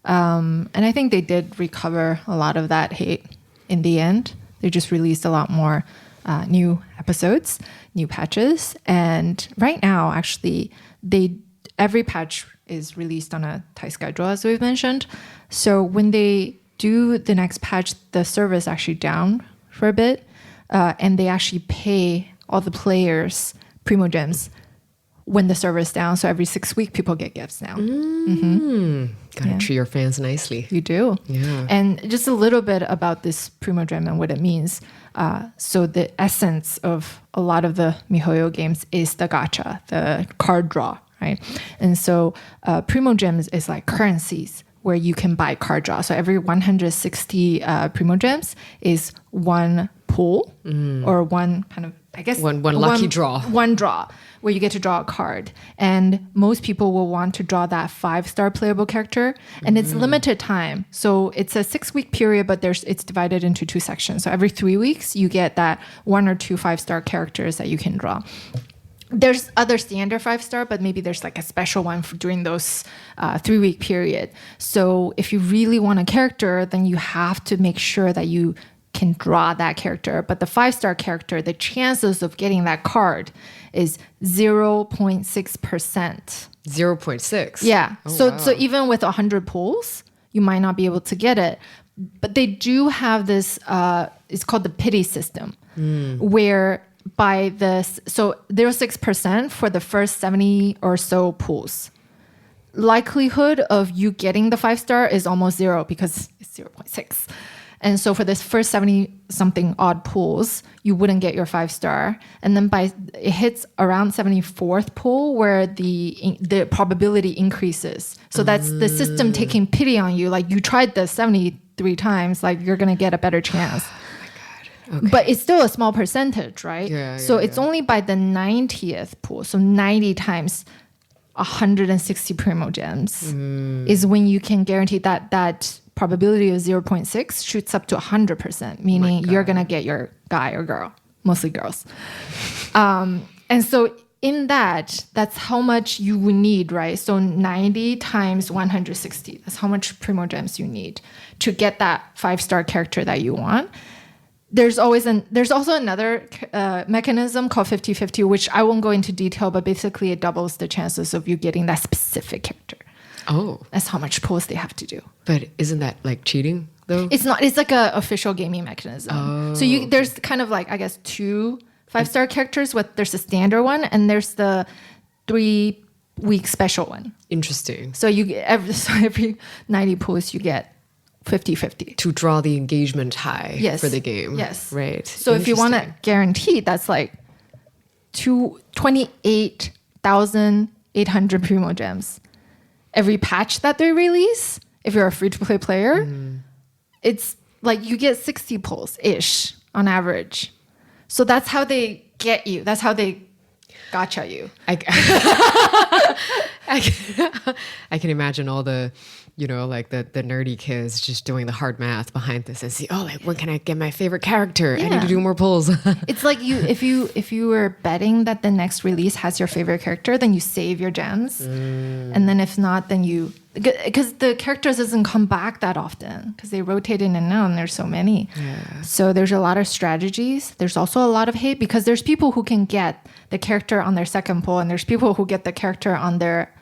And I think they did recover a lot of that hate in the end. They just released a lot more new episodes, new patches. And right now, actually, every patch is released on a tight schedule, as we've mentioned. So when they do the next patch, the server is actually down for a bit. And they actually pay all the players Primo Gems when the server is down. So every 6 weeks, people get gifts now. Gotta treat your fans nicely. You do. Yeah. And just a little bit about this Primo Gem and what it means. So the essence of a lot of the miHoYo games is the gacha, the card draw, right? And so Primo Gems is like currencies where you can buy card draw. So every 160 Primo Gems is one pull or one kind of, I guess, one lucky draw. One draw where you get to draw a card. And most people will want to draw that 5-star playable character. And it's limited time. So it's a 6-week period, but it's divided into 2 sections. So every 3 weeks, you get that 1 or 2 5-star characters that you can draw. There's other standard 5-star, but maybe there's like a special one during those 3-week period. So if you really want a character, then you have to make sure that you can draw that character. But the 5-star character, the chances of getting that card is 0.6%. 0.6? Yeah. Oh, so even with 100 pulls, you might not be able to get it. But they do have this, it's called the pity system, where by this, so 0.6% for the first 70 or so pulls. Likelihood of you getting the 5-star is almost 0 because it's 0.6. And so for this first 70 something odd pulls, you wouldn't get your 5-star. And then it hits around 74th pull where the probability increases. So that's the system taking pity on you. Like you tried this 73 times, like you're going to get a better chance. Okay. But it's still a small percentage, right? So it's only by the 90th pull, so 90 times 160 Primo Gems is when you can guarantee that probability of 0.6 shoots up to 100%, meaning you're going to get your guy or girl, mostly girls. And so in that's how much you would need, right? So 90 times 160, that's how much Primo Gems you need to get that 5-star character that you want. There's also another mechanism called 50-50, which I won't go into detail, but basically it doubles the chances of you getting that specific character. Oh. That's how much pulls they have to do. But isn't that like cheating though? It's not. It's like an official gaming mechanism. Oh. So there's kind of like, I guess, 2 5-star characters. There's a standard one and there's the 3-week special one. Interesting. So you get every 90 pulls, you get 50-50. To draw the engagement high Yes. for the game. Yes. Right. So if you want it guaranteed, that's like 28,800 Primo Gems. Every patch that they release, if you're a free-to-play player, it's like you get 60 pulls-ish on average. So that's how they get you. That's how they gacha you. I can imagine all the, like the nerdy kids just doing the hard math behind this and see, like, when can I get my favorite character? I need to do more pulls. It's like if you were betting that the next release has your favorite character, then you save your gems. And then if not, then because the characters doesn't come back that often because they rotate in and out and there's so many. Yeah. So there's a lot of strategies. There's also a lot of hate because there's people who can get the character on their second pull and there's people who get the character on their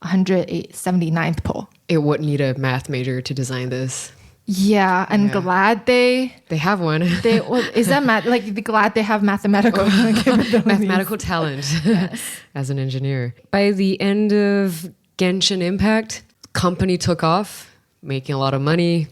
179th pull. It would need a math major to design this. Yeah, I'm glad they have one. Is that glad they have mathematical capabilities. Mathematical talent as an engineer. By the end of Genshin Impact, company took off, making a lot of money.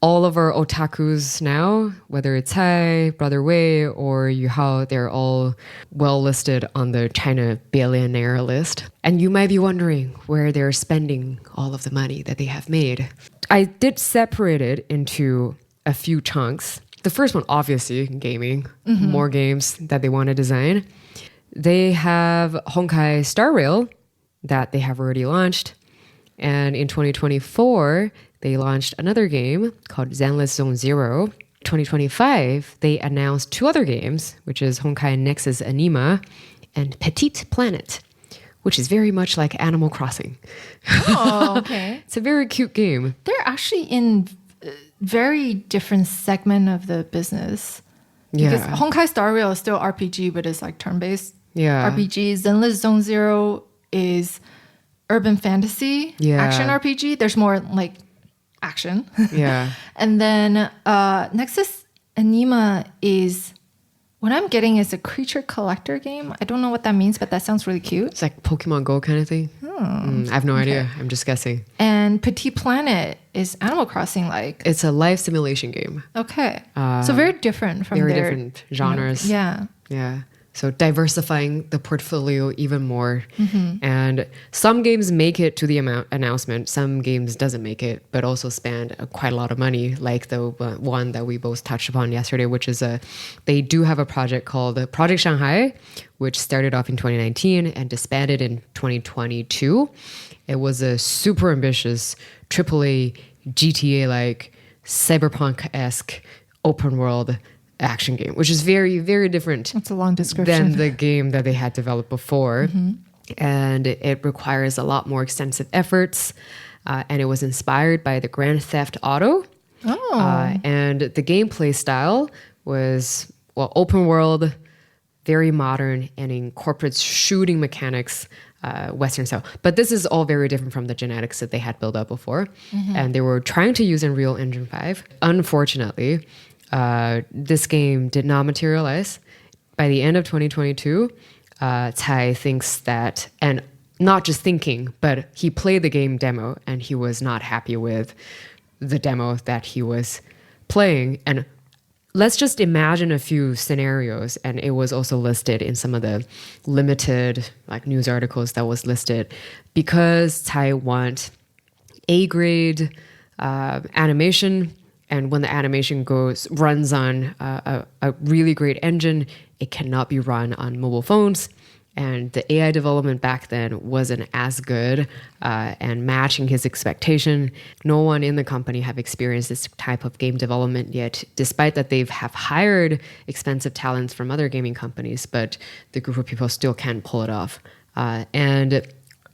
All of our otakus now, whether it's Hai, Brother Wei, or Yuhao, they're all well listed on the China billionaire list. And you might be wondering where they're spending all of the money that they have made. I did separate it into a few chunks. The first one, obviously, gaming. More games that they want to design. They have Honkai Star Rail that they have already launched. And in 2024, they launched another game called Zenless Zone Zero. 2025, they announced 2 other games, which is Honkai Nexus Anima and Petite Planet, which is very much like Animal Crossing. Oh, okay. It's a very cute game. They're actually in very different segment of the business. Because Honkai Star Rail is still RPG, but it's like turn-based RPG. Zenless Zone Zero is urban fantasy action RPG. There's more like action. Yeah. And then Nexus Anima is, what I'm getting is a creature collector game. I don't know what that means, but that sounds really cute. It's like Pokemon Go kind of thing. I have no idea. I'm just guessing. And Petite Planet is Animal Crossing like. It's a life simulation game. Okay. So very different from very their different genres. Yeah. So diversifying the portfolio even more. And some games make it to the announcement. Some games doesn't make it, but also spend quite a lot of money, like the one that we both touched upon yesterday, which is they do have a project called Project Shanghai, which started off in 2019 and disbanded in 2022. It was a super ambitious AAA GTA-like cyberpunk-esque open world action game, which is very, very different. That's a long description. Than the game that they had developed before. And it requires a lot more extensive efforts. And it was inspired by the Grand Theft Auto. And the gameplay style was, open world, very modern, and incorporates shooting mechanics, Western style. But this is all very different from the genetics that they had built up before. And they were trying to use Unreal Engine 5. Unfortunately, this game did not materialize. By the end of 2022, Cai thinks that, and not just thinking, but he played the game demo and he was not happy with the demo that he was playing. And let's just imagine a few scenarios, and it was also listed in some of the limited news articles that was listed, because Cai want A-grade animation. And when the animation runs on a really great engine, it cannot be run on mobile phones. And the AI development back then wasn't as good and matching his expectation. No one in the company have experienced this type of game development yet, despite that they have hired expensive talents from other gaming companies, but the group of people still can't pull it off. And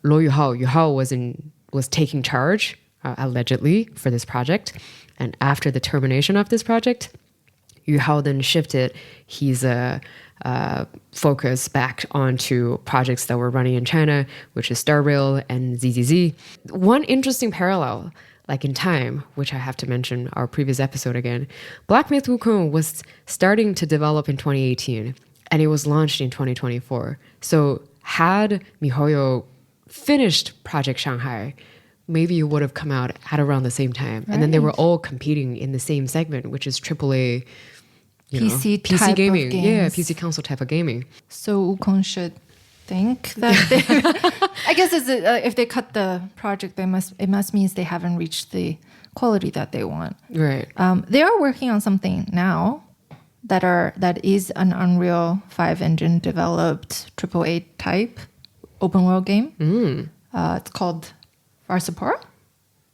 Yuhao was taking charge, allegedly, for this project. And after the termination of this project, Yuhao then shifted his focus back onto projects that were running in China, which is Star Rail and ZZZ. One interesting parallel, in time, which I have to mention our previous episode again, Black Myth Wukong was starting to develop in 2018, and it was launched in 2024. So had miHoYo finished Project Shanghai, maybe it would have come out at around the same time. And then they were all competing in the same segment, which is AAA, PC PC type gaming. of games. Yeah, PC console type of gaming. So Wukong should think that they, I guess if they cut the project, it must mean they haven't reached the quality that they want. Right. They are working on something now that is an Unreal 5 engine developed AAA type open world game. It's called Varsapura.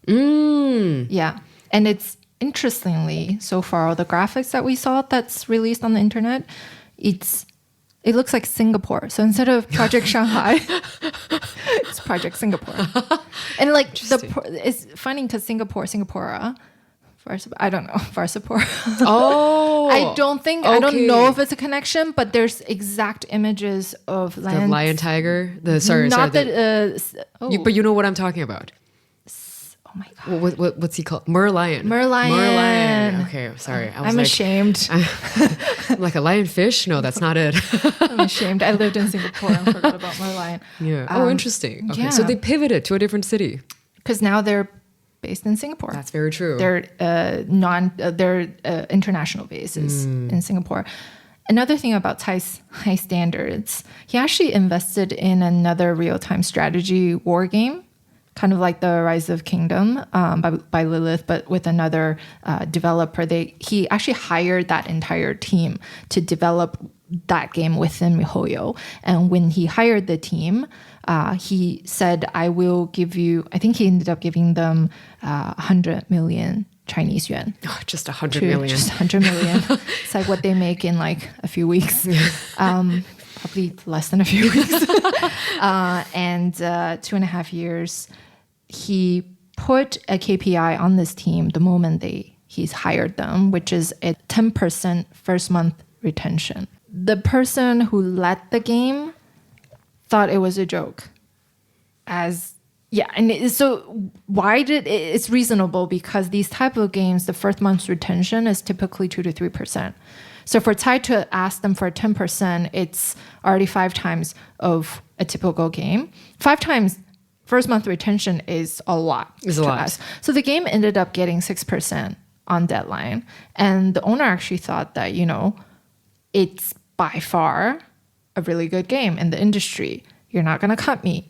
Yeah. And it's interestingly, so far, the graphics that we saw that's released on the internet, it looks like Singapore. So instead of Project Shanghai, it's Project Singapore. And like it's funny because Singapura, I don't know, Varsapura. Oh, I don't know if it's a connection, but there's exact images of the lion tiger. But you know what I'm talking about. Oh my god! What's he called? Merlion. Merlion. Okay, sorry. I'm ashamed. I'm like a lionfish? No, that's not it. I'm ashamed. I lived in Singapore and forgot about Merlion. Yeah. Interesting. Okay, yeah. so they pivoted to a different city. Because now they're based in Singapore. That's very true. They're international bases in Singapore. Another thing about Tsai's high standards, he actually invested in another real-time strategy war game, kind of like the Rise of Kingdom by Lilith, but with another developer. He actually hired that entire team to develop that game within miHoYo. And when he hired the team, he said, I will give you, I think he ended up giving them 100 million Chinese yuan. Oh, just 100 million. Just 100 million. It's like what they make in like a few weeks. Probably less than a few weeks. And 2.5 years, he put a KPI on this team the moment he's hired them, which is a 10% first month retention. The person who led the game thought it was a joke. So why it's reasonable because these type of games, the first month's retention is typically 2 to 3%. So for Tsai to ask them for 10%, it's already 5 times of a typical game. 5 times first month retention is a lot. It's a lot. Us. So the game ended up getting 6% on deadline. And the owner actually thought that, it's by far a really good game in the industry. You're not going to cut me.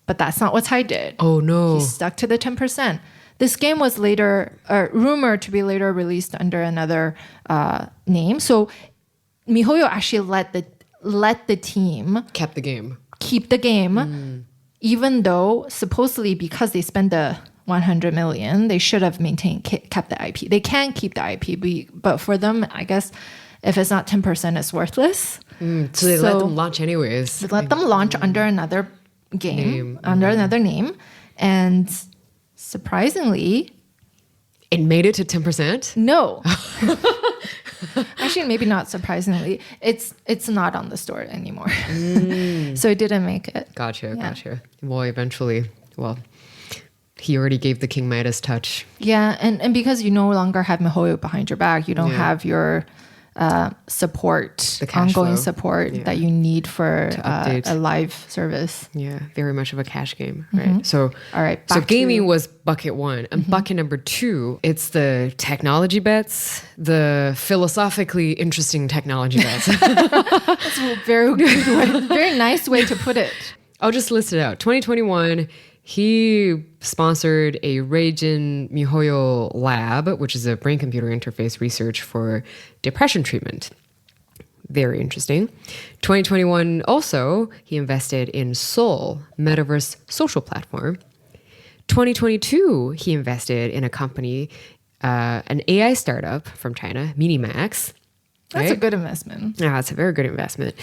But that's not what Tsai did. Oh, no. He stuck to the 10%. This game was later rumored to be later released under another name. So miHoYo actually let the team kept the game. Keep the game, even though supposedly because they spent the 100 million, they should have kept the IP. They can keep the IP, but for them, I guess if it's not 10%, it's worthless. So they let them launch anyways. They let them launch under another game, under another name. And surprisingly, it made it to 10%? No. Actually, maybe not surprisingly. It's not on the store anymore. So it didn't make it. Gotcha. Well, eventually, he already gave the King Midas touch. Yeah, and because you no longer have miHoYo behind your back, you don't have your support, ongoing flow. Support that you need for a live service. Yeah, very much of a cash game, right? So, all right. So gaming was bucket 1, and bucket number 2, it's the technology bets, the philosophically interesting technology bets. That's a very good way, very nice way to put it. I'll just list it out. 2021. He sponsored a Reijin miHoYo lab, which is a brain-computer interface research for depression treatment. Very interesting. 2021 also, he invested in Soul, metaverse social platform. 2022, he invested in a company, an AI startup from China, Minimax. That's a good investment. Yeah, it's a very good investment.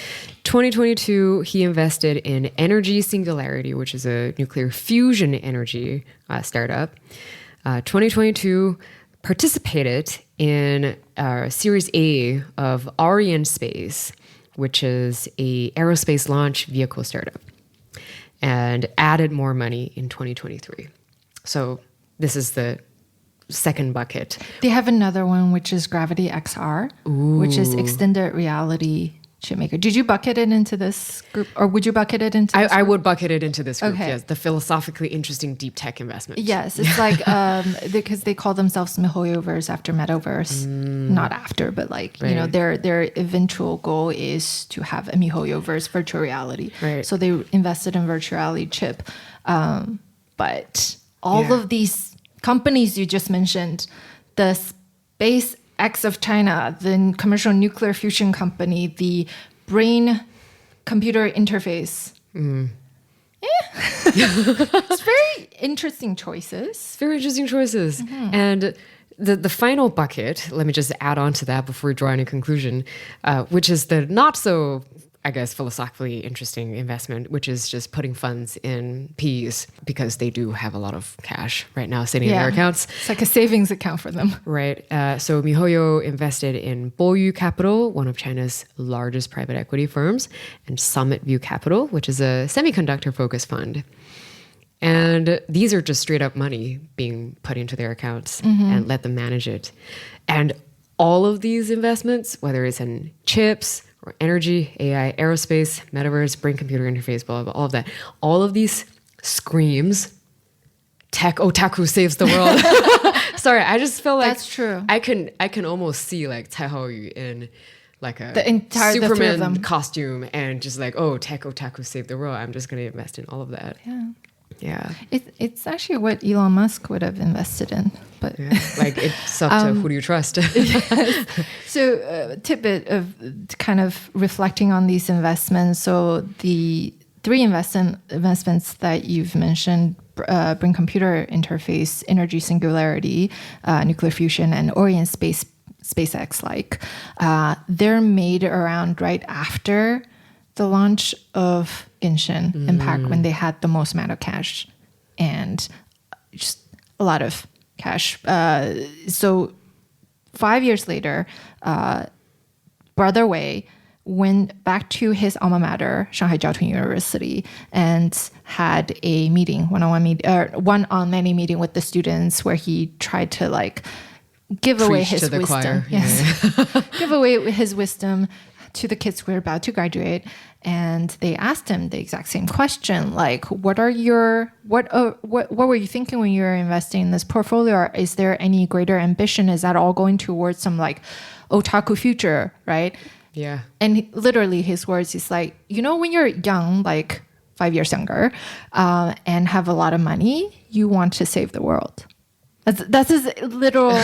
2022, he invested in Energy Singularity, which is a nuclear fusion energy startup. 2022, participated in Series A of Ariane Space, which is a aerospace launch vehicle startup, and added more money in 2023. So this is the second bucket. They have another one, which is Gravity XR, which is extended reality chip maker. Did you bucket it into this group, or would you bucket it into? I would bucket it into this group. Okay. Yes, the philosophically interesting deep tech investment. Yes, it's like because they call themselves miHoYoverse after metaverse, not after, but like you know their eventual goal is to have a miHoYoverse virtual reality. Right. So they invested in virtual reality chip, but all of these companies you just mentioned, the SpaceX of China, the commercial nuclear fusion company, the brain computer interface. It's very interesting choices. Very interesting choices. And the final bucket, let me just add on to that before we draw any conclusion, which is the not so, I guess, philosophically interesting investment, which is just putting funds in Ps because they do have a lot of cash right now sitting in their accounts. It's like a savings account for them. Right. So miHoYo invested in Boyu Capital, one of China's largest private equity firms, and Summit View Capital, which is a semiconductor-focused fund. And these are just straight up money being put into their accounts and let them manage it. And all of these investments, whether it's in chips or energy, AI, aerospace, metaverse, brain-computer interface, blah, blah, blah, all of that, all of these screams, tech otaku saves the world. Sorry, I just feel like That's true. I can almost see like CAI Haoyu in like a the three of Superman them. costume and just like, oh, tech otaku save the world. I'm just going to invest in all of that. Yeah. It's actually what Elon Musk would have invested in, but Like it's up to who do you trust? So tidbit of kind of reflecting on these investments. So the three investments that you've mentioned, brain computer interface, energy singularity, nuclear fusion, and Orient SpaceX, they're made around right after the launch of Genshin Impact, when they had the most amount of cash and just a lot of cash. So 5 years later, Brother Wei went back to his alma mater, Shanghai Jiaotong University, and had a meeting, one-on-many meeting with the students where he tried to like give away his wisdom. Choir. Yes. Give away his wisdom to the kids who were about to graduate, and they asked him the exact same question, like, what were you thinking when you were investing in this portfolio? Or is there any greater ambition? Is that all going towards some like otaku future, right? Yeah. And literally his words is like, when you're young, like 5 years younger, and have a lot of money, you want to save the world. That's his literal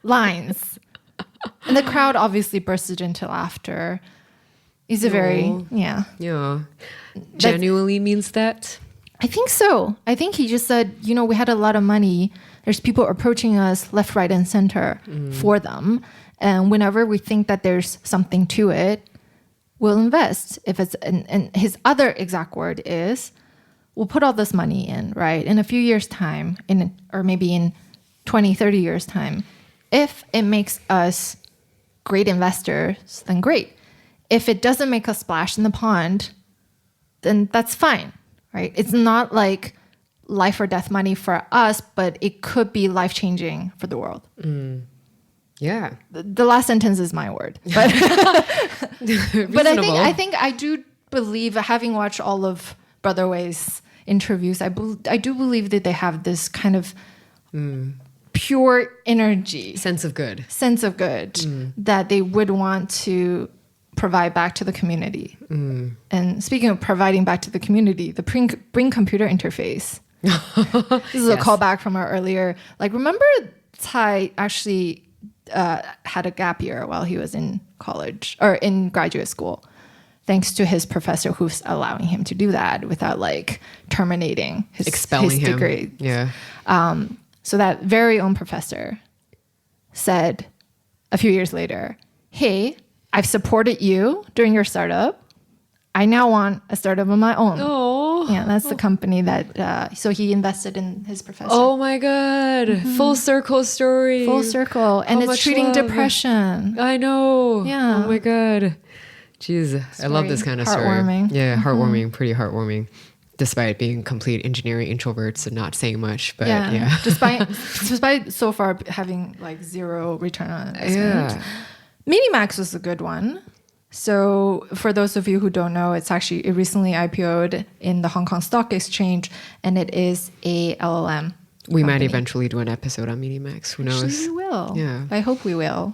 lines. And the crowd obviously bursted into laughter. He's a very, Yeah. Genuinely means that? I think so. I think he just said, we had a lot of money. There's people approaching us left, right, and center for them. And whenever we think that there's something to it, we'll invest. If it's, and his other exact word is, we'll put all this money in, right? In a few years' time, or maybe in 20, 30 years' time, if it makes us great investors, then great. If it doesn't make us splash in the pond, then that's fine, right? It's not like life or death money for us, but it could be life-changing for the world. Yeah. The last sentence is my word. But, but I think I do believe, having watched all of Brother Wei's interviews, I do believe that they have this kind of pure energy, sense of good that they would want to provide back to the community. And speaking of providing back to the community, the brain computer interface. This is a callback from our earlier, remember Tsai actually had a gap year while he was in college or in graduate school, thanks to his professor who's allowing him to do that without terminating his degree. Yeah. So that very own professor said a few years later, hey, I've supported you during your startup. I now want a startup of my own. Oh. Yeah, that's the company that, so he invested in his professor. Oh my God. Full circle story. Full circle. And it's treating depression. I know. Yeah. Oh my God. Jeez, I love this kind of story. Heartwarming. Yeah, heartwarming, pretty heartwarming. Despite being complete engineering introverts and not saying much, but yeah. Despite so far having zero return on investment. Yeah. Minimax was a good one. So for those of you who don't know, it recently IPO'd in the Hong Kong Stock Exchange, and it is a LLM. We might eventually do an episode on Minimax. Who knows? Actually, we will. Yeah. I hope we will.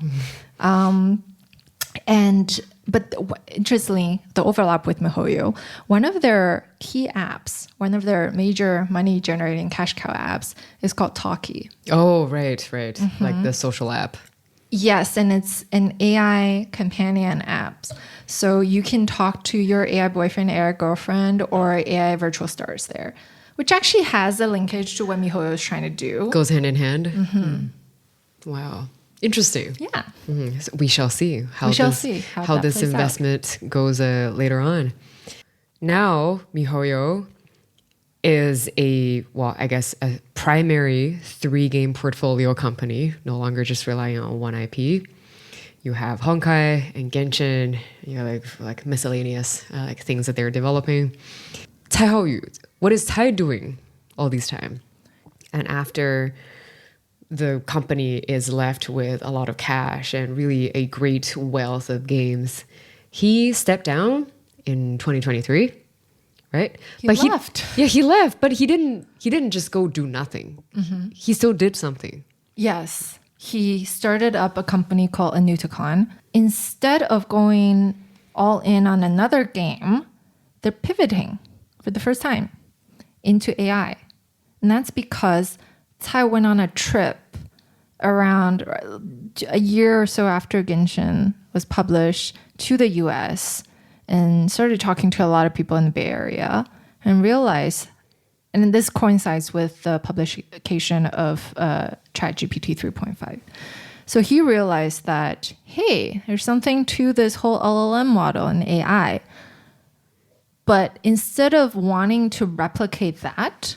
But interestingly, the overlap with miHoYo, one of their key apps, one of their major money-generating cash cow apps is called Talkie. Oh, right. Like the social app. Yes, and it's an AI companion app. So you can talk to your AI boyfriend, AI girlfriend, or AI virtual stars there, which actually has a linkage to what miHoYo is trying to do. Goes hand in hand. Wow. Interesting. Yeah. So we shall see how this investment goes later on. Now, miHoYo is a primary 3-game portfolio company, no longer just relying on one IP. You have Honkai and Genshin, you know, like miscellaneous like things that they're developing. CAI Haoyu, what is CAI doing all this time? And after the company is left with a lot of cash and really a great wealth of games, he stepped down in 2023, right? He left. He left, but he didn't just go do nothing. He still did something. Yes. He started up a company called Untitled. Instead of going all in on another game, they're pivoting for the first time into AI. And that's because CAI went on a trip around a year or so after Genshin was published to the US and started talking to a lot of people in the Bay Area and realized, and this coincides with the publication of ChatGPT 3.5. So he realized that, hey, there's something to this whole LLM model in AI. But instead of wanting to replicate that,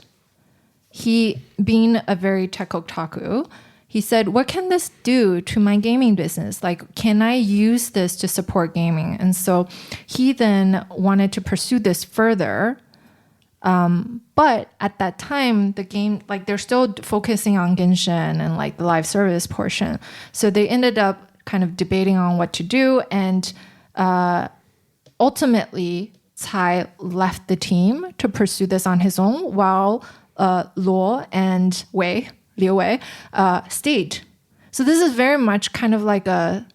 he, being a very tech otaku, he said, what can this do to my gaming business? Like, can I use this to support gaming? And so he then wanted to pursue this further. But at that time, the game, like they're still focusing on Genshin and like the live service portion. So they ended up kind of debating on what to do. And ultimately, CAI left the team to pursue this on his own while Luo and Liyue stayed. So this is very much kind of like a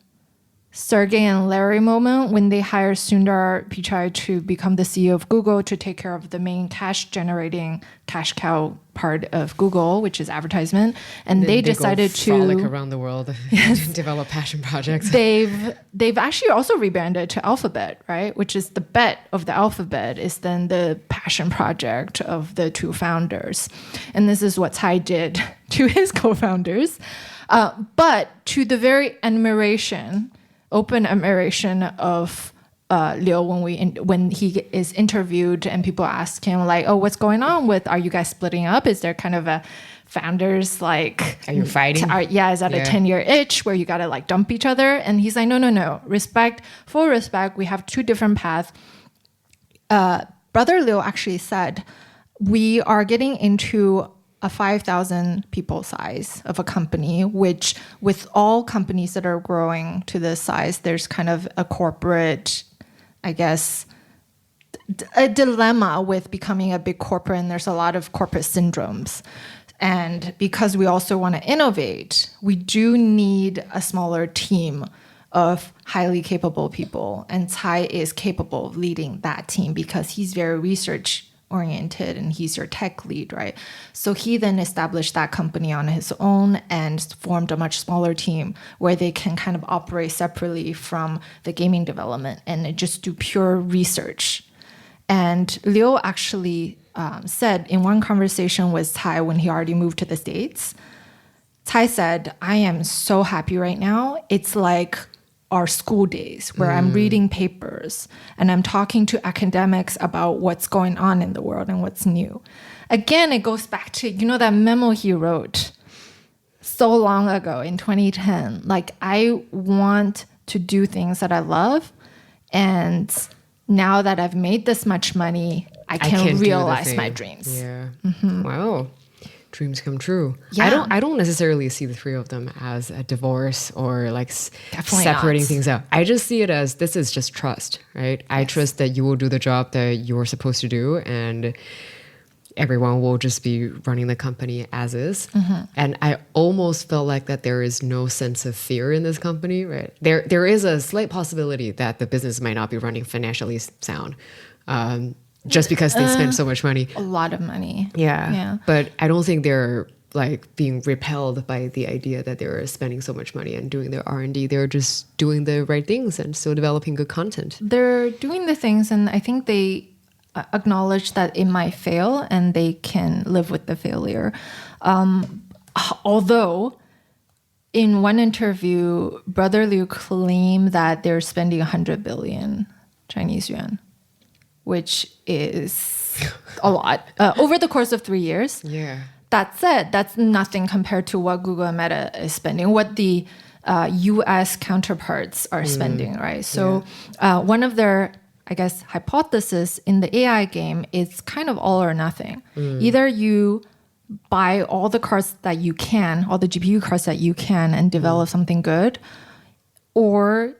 Sergey and Larry moment when they hired Sundar Pichai to become the CEO of Google to take care of the main cash-generating cash cow part of Google, which is advertisement. And they decided to frolic around the world to develop passion projects. They've actually also rebranded to Alphabet, right? Which is the bet of the alphabet is then the passion project of the two founders. And this is what CAI did to his co-founders. But to the very open admiration of Liyue when he is interviewed and people ask him like, oh, what's going on are you guys splitting up? Is there kind of a founders like... Are you fighting? Is that a 10-year itch where you got to like dump each other? And he's like, no. Full respect. We have two different paths. Brother Liyue actually said, we are getting into a 5,000 people size of a company, which with all companies that are growing to this size, there's kind of a corporate, I guess, a dilemma with becoming a big corporate, and there's a lot of corporate syndromes. And because we also want to innovate, we do need a smaller team of highly capable people. And CAI is capable of leading that team because he's very research oriented and he's your tech lead, right? So he then established that company on his own and formed a much smaller team where they can kind of operate separately from the gaming development and just do pure research. And Liyue actually said in one conversation with CAI when he already moved to the States, CAI said, I am so happy right now. It's like our school days where I'm reading papers and I'm talking to academics about what's going on in the world and what's new. Again, it goes back to, that memo he wrote so long ago in 2010. Like, I want to do things that I love. And now that I've made this much money, I can realize my dreams. Yeah. Wow. dreams come true. Yeah. I don't necessarily see the three of them as a divorce or like Definitely separating not. things out. I just see it as this is just trust, right? I trust that you will do the job that you're supposed to do, and everyone will just be running the company as is. And I almost felt like that there is no sense of fear in this company, right? There is a slight possibility that the business might not be running financially sound, just because they spend so much money. A lot of money. Yeah. But I don't think they're like being repelled by the idea that they're spending so much money and doing their R&D. They're just doing the right things and still developing good content. They're doing the things, and I think they acknowledge that it might fail and they can live with the failure. Although in one interview, Brother Liu claimed that they're spending 100 billion Chinese yuan, which is a lot over the course of 3 years. Yeah. That said, that's nothing compared to what Google and Meta is spending, what the US counterparts are spending, right? So one of their, I guess, hypothesis in the AI game is kind of all or nothing. Either you buy all the cards that you can, all the GPU cards that you can, and develop something good, or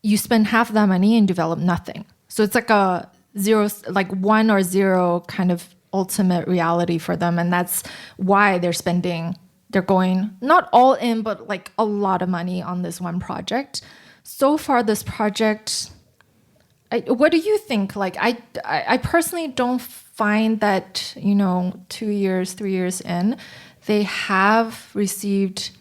you spend half that money and develop nothing. So it's like a zero, like 1 or 0 kind of ultimate reality for them. And that's why they're going not all in, but like a lot of money on this one project. So far, this project, what do you think? Like, I personally don't find that, 2 years, 3 years in, they have received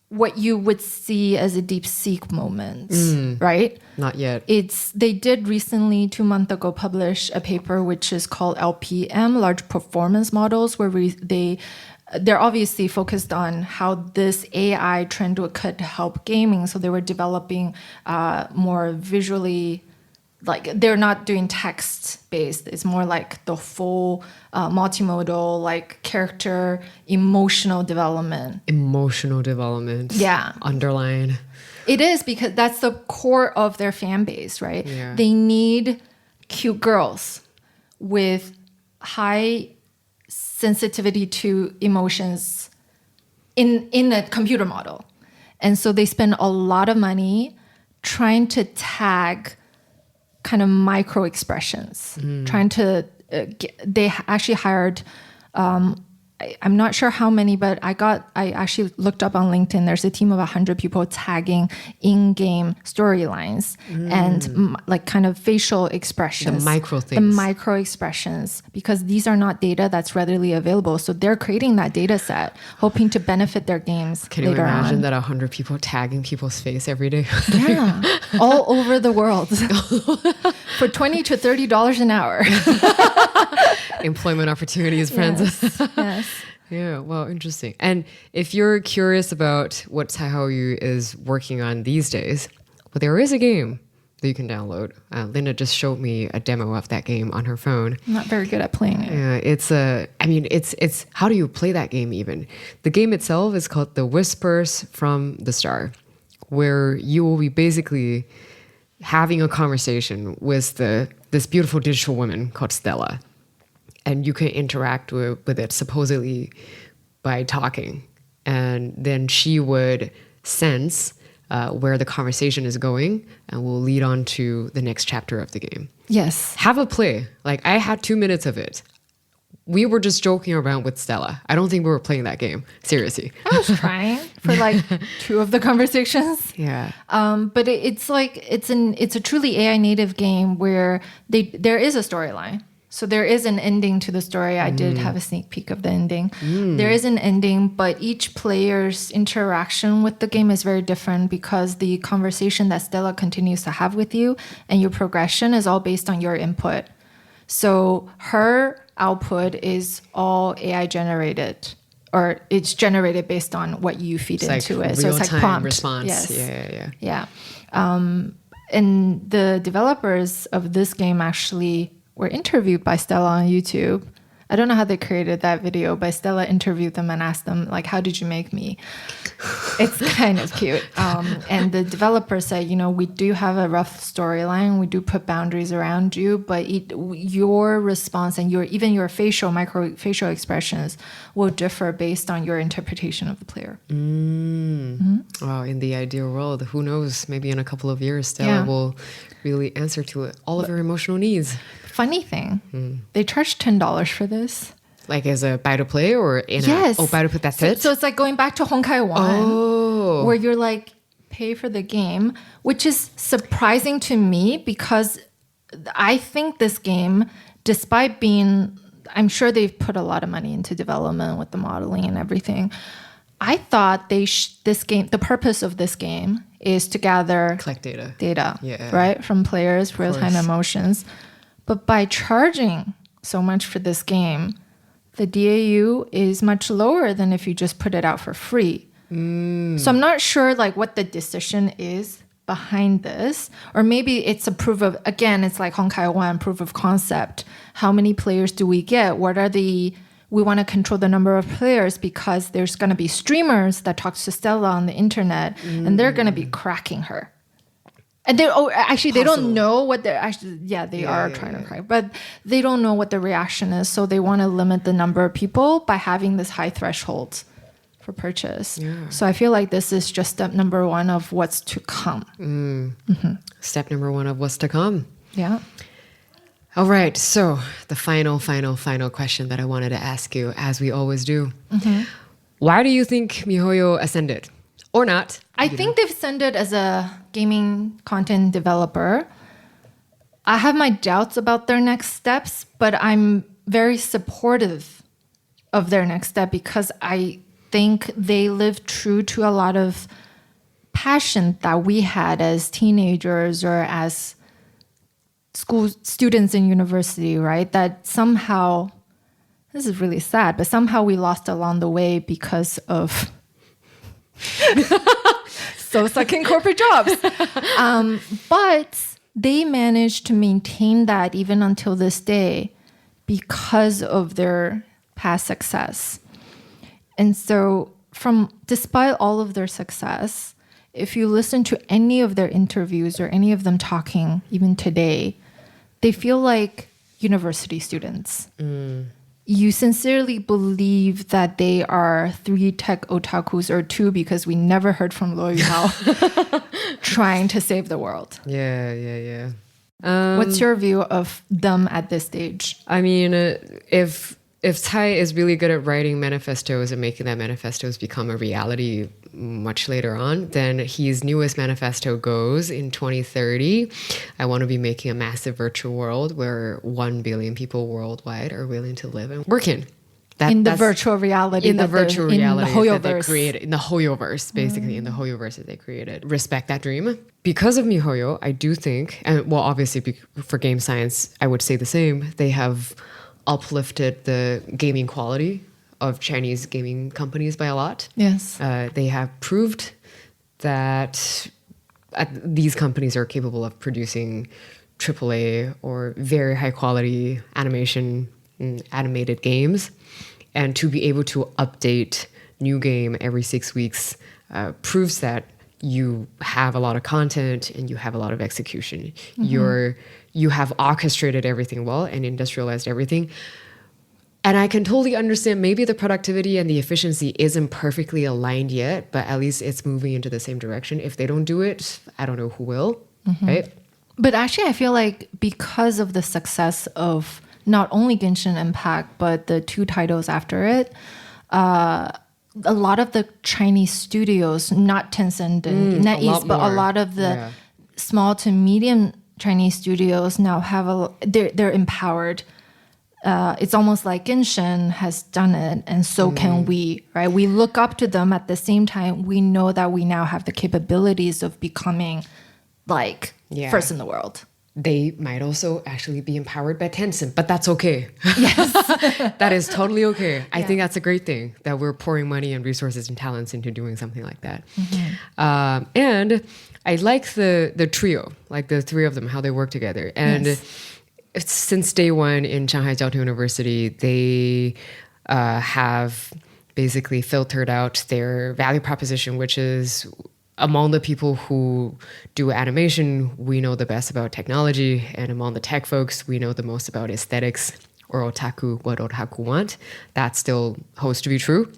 what you would see as a DeepSeek moment, right? Not yet. They did recently, 2 months ago, publish a paper which is called LPM, Large Performance Models, where they're obviously focused on how this AI trend could help gaming. So they were developing more visually, like they're not doing text-based. It's more like the full multimodal, like character, emotional development. Emotional development. Yeah. Underline. It is, because that's the core of their fan base, right? Yeah. They need cute girls with high sensitivity to emotions in a computer model. And so they spend a lot of money trying to tag kind of micro expressions, trying to, they actually hired, I'm not sure how many, but I actually looked up on LinkedIn. There's a team of 100 people tagging in-game storylines and like kind of facial expressions. The micro things. The micro expressions, because these are not data that's readily available. So they're creating that data set, hoping to benefit their games Can you later imagine on. that 100 people tagging people's face every day? Yeah, all over the world for $20 to $30 an hour. Employment opportunities, friends. Yes. Yeah, well, interesting. And if you're curious about what CAI Haoyu is working on these days, well, there is a game that you can download. Linda just showed me a demo of that game on her phone. I'm not very good at playing it. Yeah, it's how do you play that game even? The game itself is called The Whispers from the Star, where you will be basically having a conversation with this beautiful digital woman called Stella. And you can interact with it supposedly by talking. And then she would sense where the conversation is going and will lead on to the next chapter of the game. Yes. Have a play. Like, I had 2 minutes of it. We were just joking around with Stella. I don't think we were playing that game. Seriously. I was trying for like 2 of the conversations. Yeah. But it's like, it's a truly AI native game where there is a storyline. So there is an ending to the story. I did have a sneak peek of the ending. There is an ending, but each player's interaction with the game is very different, because the conversation that Stella continues to have with you and your progression is all based on your input. So her output is all AI generated, or it's generated based on what you feed into it. So it's like prompt response. Yes. Yeah. And the developers of this game actually were interviewed by Stella on YouTube. I don't know how they created that video, but Stella interviewed them and asked them, like, how did you make me? It's kind of cute. And the developer said, we do have a rough storyline. We do put boundaries around you, but your response and even your micro facial expressions will differ based on your interpretation of the player. Wow, in the ideal world, who knows? Maybe in a couple of years, Stella will really answer to all of her emotional needs. Funny thing, they charged $10 for this. Like as a buy to play or in yes. buy to put, that's it? So it's like going back to Honkai 1, where you're like, pay for the game, which is surprising to me because I think this game, despite being, I'm sure they've put a lot of money into development with the modeling and everything. I thought this game, the purpose of this game is to collect data, right? From players, real-time emotions. But by charging so much for this game, the DAU is much lower than if you just put it out for free. So I'm not sure like what the decision is behind this. Or maybe it's a proof of, again, it's like Honkai 1, proof of concept. How many players do we get? We want to control the number of players because there's going to be streamers that talk to Stella on the internet and they're going to be cracking her. And they don't know what they're actually, they are trying to crack, but they don't know what the reaction is. So they want to limit the number of people by having this high threshold for purchase. Yeah. So I feel like this is just step number 1 of what's to come. Step number 1 of what's to come. Yeah. All right. So the final question that I wanted to ask you, as we always do. Why do you think miHoYo ascended? Or not? I think they've ascended as a gaming content developer. I have my doubts about their next steps, but I'm very supportive of their next step because I think they live true to a lot of passion that we had as teenagers or as school students in university, right? That somehow, this is really sad, but somehow we lost along the way because of so sucking corporate jobs. But they managed to maintain that even until this day because of their past success. And so despite all of their success, if you listen to any of their interviews or any of them talking, even today, they feel like university students. You sincerely believe that they are 3 tech otakus or 2 because we never heard from Liyue trying to save the world. Yeah. What's your view of them at this stage? I mean, if Tai is really good at writing manifestos and making that manifestos become a reality much later on, then his newest manifesto goes in 2030. I want to be making a massive virtual world where 1 billion people worldwide are willing to live and work in. The virtual reality. In the virtual reality that they created. In the HoYoverse, basically. In the HoYoverse that they created. Respect that dream. Because of miHoYo, I do think, and well, obviously for game science, I would say the same. They have uplifted the gaming quality of Chinese gaming companies by a lot. Yes. They have proved that these companies are capable of producing AAA or very high quality animated games. And to be able to update new game every 6 weeks proves that you have a lot of content and you have a lot of execution. You have orchestrated everything well and industrialized everything. And I can totally understand maybe the productivity and the efficiency isn't perfectly aligned yet, but at least it's moving into the same direction. If they don't do it, I don't know who will, right? But actually, I feel like because of the success of not only Genshin Impact, but the 2 titles after it, a lot of the Chinese studios, not Tencent and NetEase, but a lot of the small to medium Chinese studios now they're empowered. It's almost like Genshin has done it, and so can we, right? We look up to them at the same time. We know that we now have the capabilities of becoming like first in the world. They might also actually be empowered by Tencent, but that's okay. Yes. That is totally okay. I think that's a great thing that we're pouring money and resources and talents into doing something like that. And I like the trio, like the 3 of them, how they work together. And since day one in Shanghai Jiaotong University, they have basically filtered out their value proposition, which is among the people who do animation, we know the best about technology. And among the tech folks, we know the most about aesthetics or otaku, what otaku want. That still holds to be true.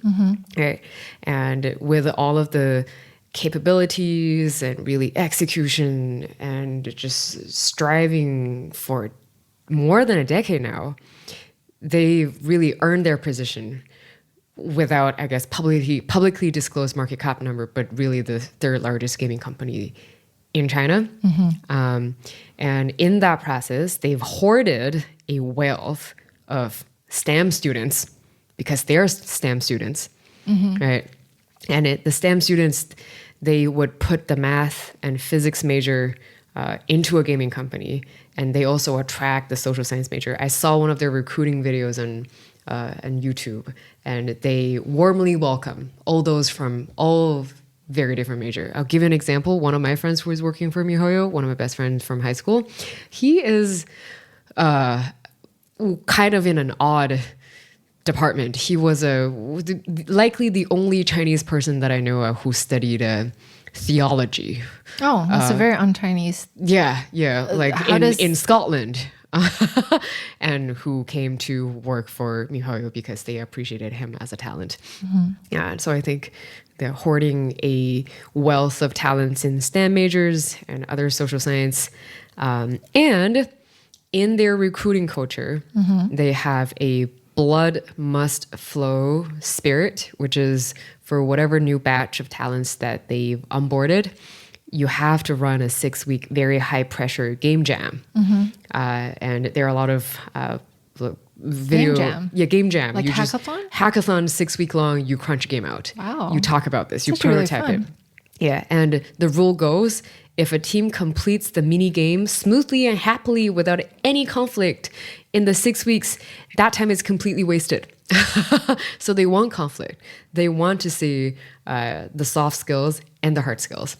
Right? And with all of the capabilities and really execution and just striving for more than a decade now, they really earned their position without, I guess, publicly disclosed market cap number, but really the third largest gaming company in China. And in that process, they've hoarded a wealth of STEM students because they're STEM students, right? And the STEM students, they would put the math and physics major into a gaming company, and they also attract the social science major. I saw one of their recruiting videos on YouTube, and they warmly welcome all those from all very different major. I'll give you an example. One of my friends who is working for miHoYo, one of my best friends from high school, he is kind of in an odd department. He was likely the only Chinese person that I know who studied theology. Oh, that's a very un-Chinese. Yeah, like in Scotland. And who came to work for miHoYo because they appreciated him as a talent. Yeah, and so I think they're hoarding a wealth of talents in STEM majors and other social science. And in their recruiting culture, they have a blood must flow spirit, which is for whatever new batch of talents that they've onboarded, you have to run a 6-week, very high pressure game jam. And there are a lot of video. Game jam? Yeah, game jam. Like hackathon? Hackathon, 6 week long, you crunch a game out. Wow. You talk about this, you That's really prototype it. fun. Yeah, and the rule goes, if a team completes the mini game smoothly and happily without any conflict in the 6 weeks, that time is completely wasted. So they want conflict. They want to see the soft skills and the hard skills.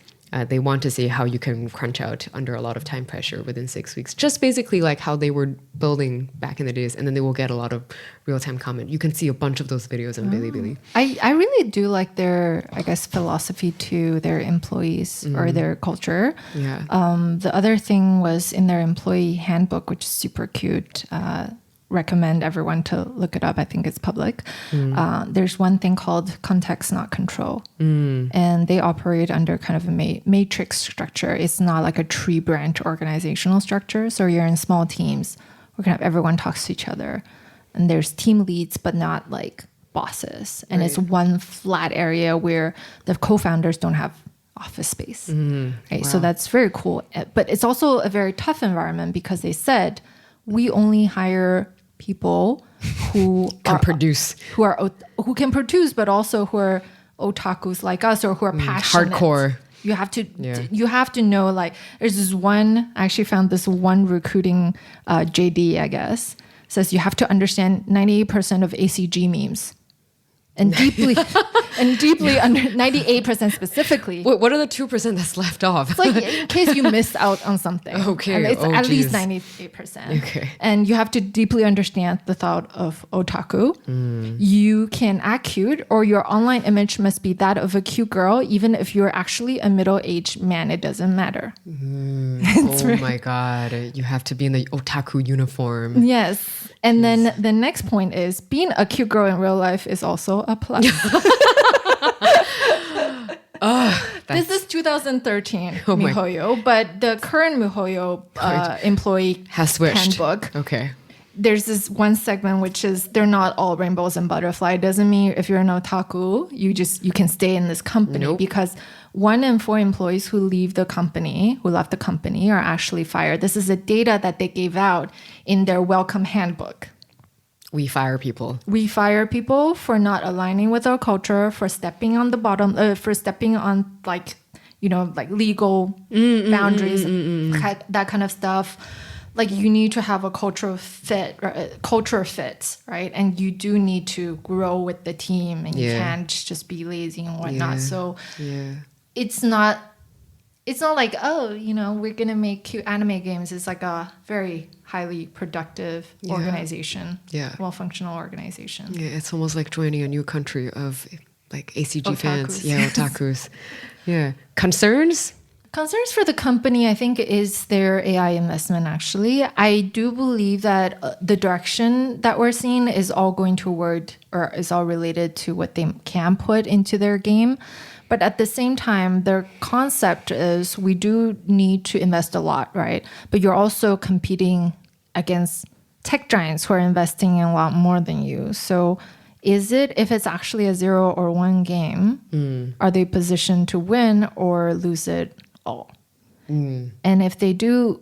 They want to see how you can crunch out under a lot of time pressure within 6 weeks. Just basically like how they were building back in the days. And then they will get a lot of real-time comment. You can see a bunch of those videos on Bilibili. I really do like their, I guess, philosophy to their employees or their culture. Yeah. The other thing was in their employee handbook, which is super cute. Recommend everyone to look it up. I think it's public. There's one thing called context, not control. And they operate under kind of a matrix structure. It's not like a tree branch organizational structure. So you're in small teams where kind of everyone talks to each other. And there's team leads, but not like bosses. And it's one flat area where the co-founders don't have office space. Right? So that's very cool. But it's also a very tough environment because they said, we only hire people who can produce, who can produce, but also who are otakus like us or who are passionate. Hardcore. You have to know, like, there's this one, I actually found this one recruiting JD, I guess, says you have to understand 98% of ACG memes. And deeply under 98% specifically. What are the 2% that's left off? It's like in case you miss out on something. Okay. And it's at least 98%. Okay. And you have to deeply understand the thought of otaku. You can act cute, or your online image must be that of a cute girl, even if you're actually a middle-aged man. It doesn't matter. My God. You have to be in the otaku uniform. Yes. And then the next point is being a cute girl in real life is also a plus. This is 2013 miHoYo, but the current miHoYo employee has switched. Handbook. Okay. There's this one segment which is they're not all rainbows and butterfly. Doesn't mean if you're an otaku, you can stay in this company because 1 in 4 employees who left the company are actually fired. This is the data that they gave out in their welcome handbook. We fire people. We fire people for not aligning with our culture, for stepping on the bottom, for stepping on like legal boundaries, that kind of stuff. Like you need to have a culture fit, right? And you do need to grow with the team, and you can't just be lazy and whatnot. So it's not it's not like, oh, we're going to make cute anime games. It's like a very highly productive organization. Yeah. Well-functional organization. Yeah, it's almost like joining a new country of like ACG fans. Otakus. Yeah, otakus. Yeah. Concerns? Concerns for the company, I think, is their AI investment, actually. I do believe that the direction that we're seeing is all going toward, or is all related to what they can put into their game. But at the same time, their concept is we do need to invest a lot, right? But you're also competing against tech giants who are investing in a lot more than you. So if it's actually a 0 or 1 game, are they positioned to win or lose it all? And if they do,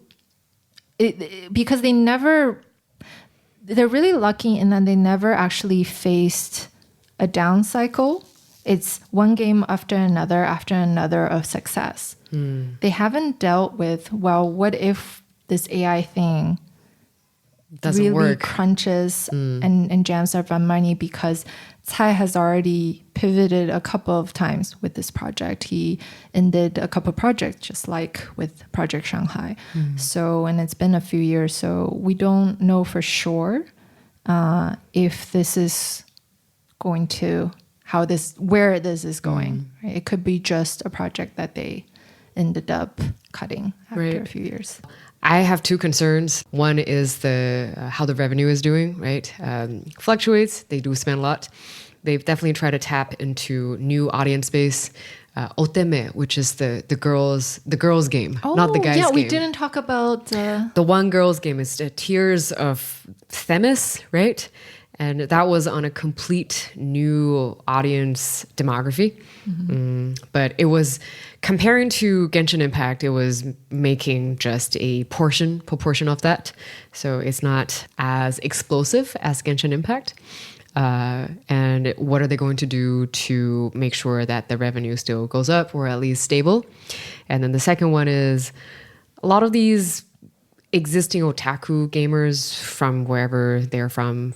because they're really lucky in that they never actually faced a down cycle. It's one game after another of success. They haven't dealt with, well, what if this AI thing doesn't really work, crunches and jams up on money, because Cai has already pivoted a couple of times with this project. He ended a couple of projects, just like with Project Shanghai. So, and it's been a few years, so we don't know for sure if this is going to where this is going. Right? It could be just a project that they ended up cutting after a few years. I have 2 concerns. One is how the revenue is doing, right? Fluctuates. They do spend a lot. They've definitely tried to tap into new audience base. Oteme, which is the girls game, not the guys game. Yeah, we didn't talk about the one girls game is Tears of Themis, right? And that was on a complete new audience demography. But it was, comparing to Genshin Impact, it was making just a proportion of that. So it's not as explosive as Genshin Impact. And what are they going to do to make sure that the revenue still goes up or at least stable? And then the second one is a lot of these existing otaku gamers from wherever they're from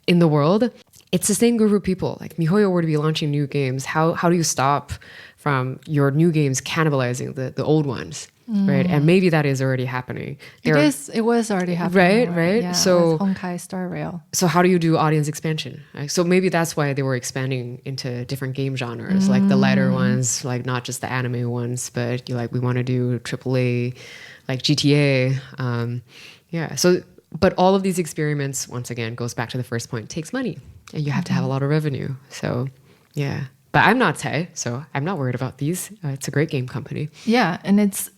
in the world, it's the same group of people. Like miHoYo were to be launching new games, how do you stop from your new games cannibalizing the old ones, right? And maybe that is already happening. It was already happening. Right? Yeah, so with Honkai Star Rail. So how do you do audience expansion? Right? So maybe that's why they were expanding into different game genres, like the lighter ones, like not just the anime ones, but we want to do AAA, like GTA. So but all of these experiments, once again, goes back to the first point, takes money and you have to have a lot of revenue. So, yeah. But I'm not Tay, so I'm not worried about these. It's a great game company. Yeah. And it's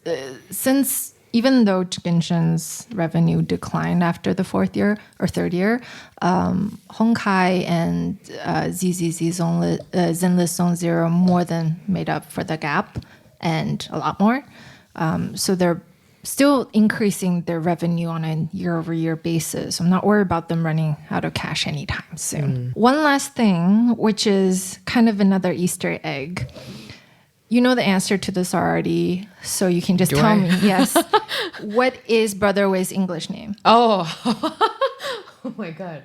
since even though Genshin's revenue declined after the 4th year or 3rd year, Honkai and Zenless Zone Zero more than made up for the gap and a lot more. So they're still increasing their revenue on a year-over-year basis. I'm not worried about them running out of cash anytime soon. One last thing, which is kind of another Easter egg. You know the answer to this already, so you can just tell me. Yes. What is Brother Way's English name? Oh, oh my God.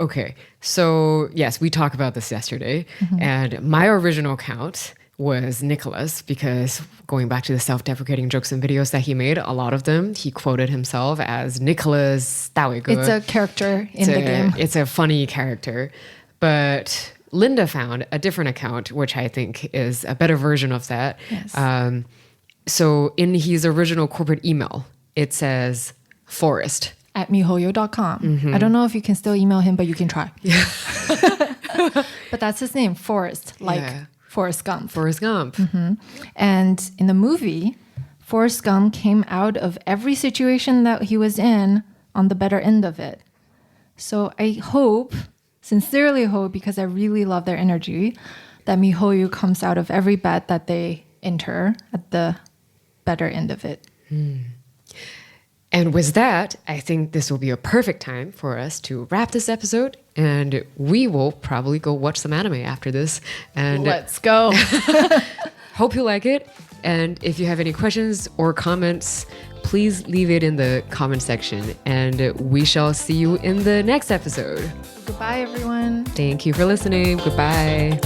Okay. So yes, we talked about this yesterday, and my original account was Nicholas, because going back to the self-deprecating jokes and videos that he made, a lot of them, he quoted himself as Nicholas Dawege. It's a character in the game. It's a funny character. But Linda found a different account, which I think is a better version of that. Yes. So in his original corporate email, it says Forest. At miHoYo.com. I don't know if you can still email him, but you can try. Yeah. But that's his name, Forest, Forrest Gump. Forrest Gump. And in the movie, Forrest Gump came out of every situation that he was in on the better end of it. So I sincerely hope, because I really love their energy, that miHoYo comes out of every bet that they enter at the better end of it. And with that, I think this will be a perfect time for us to wrap this episode, and we will probably go watch some anime after this. And let's go. Hope you like it. And if you have any questions or comments, please leave it in the comment section, and we shall see you in the next episode. Goodbye, everyone. Thank you for listening. Goodbye.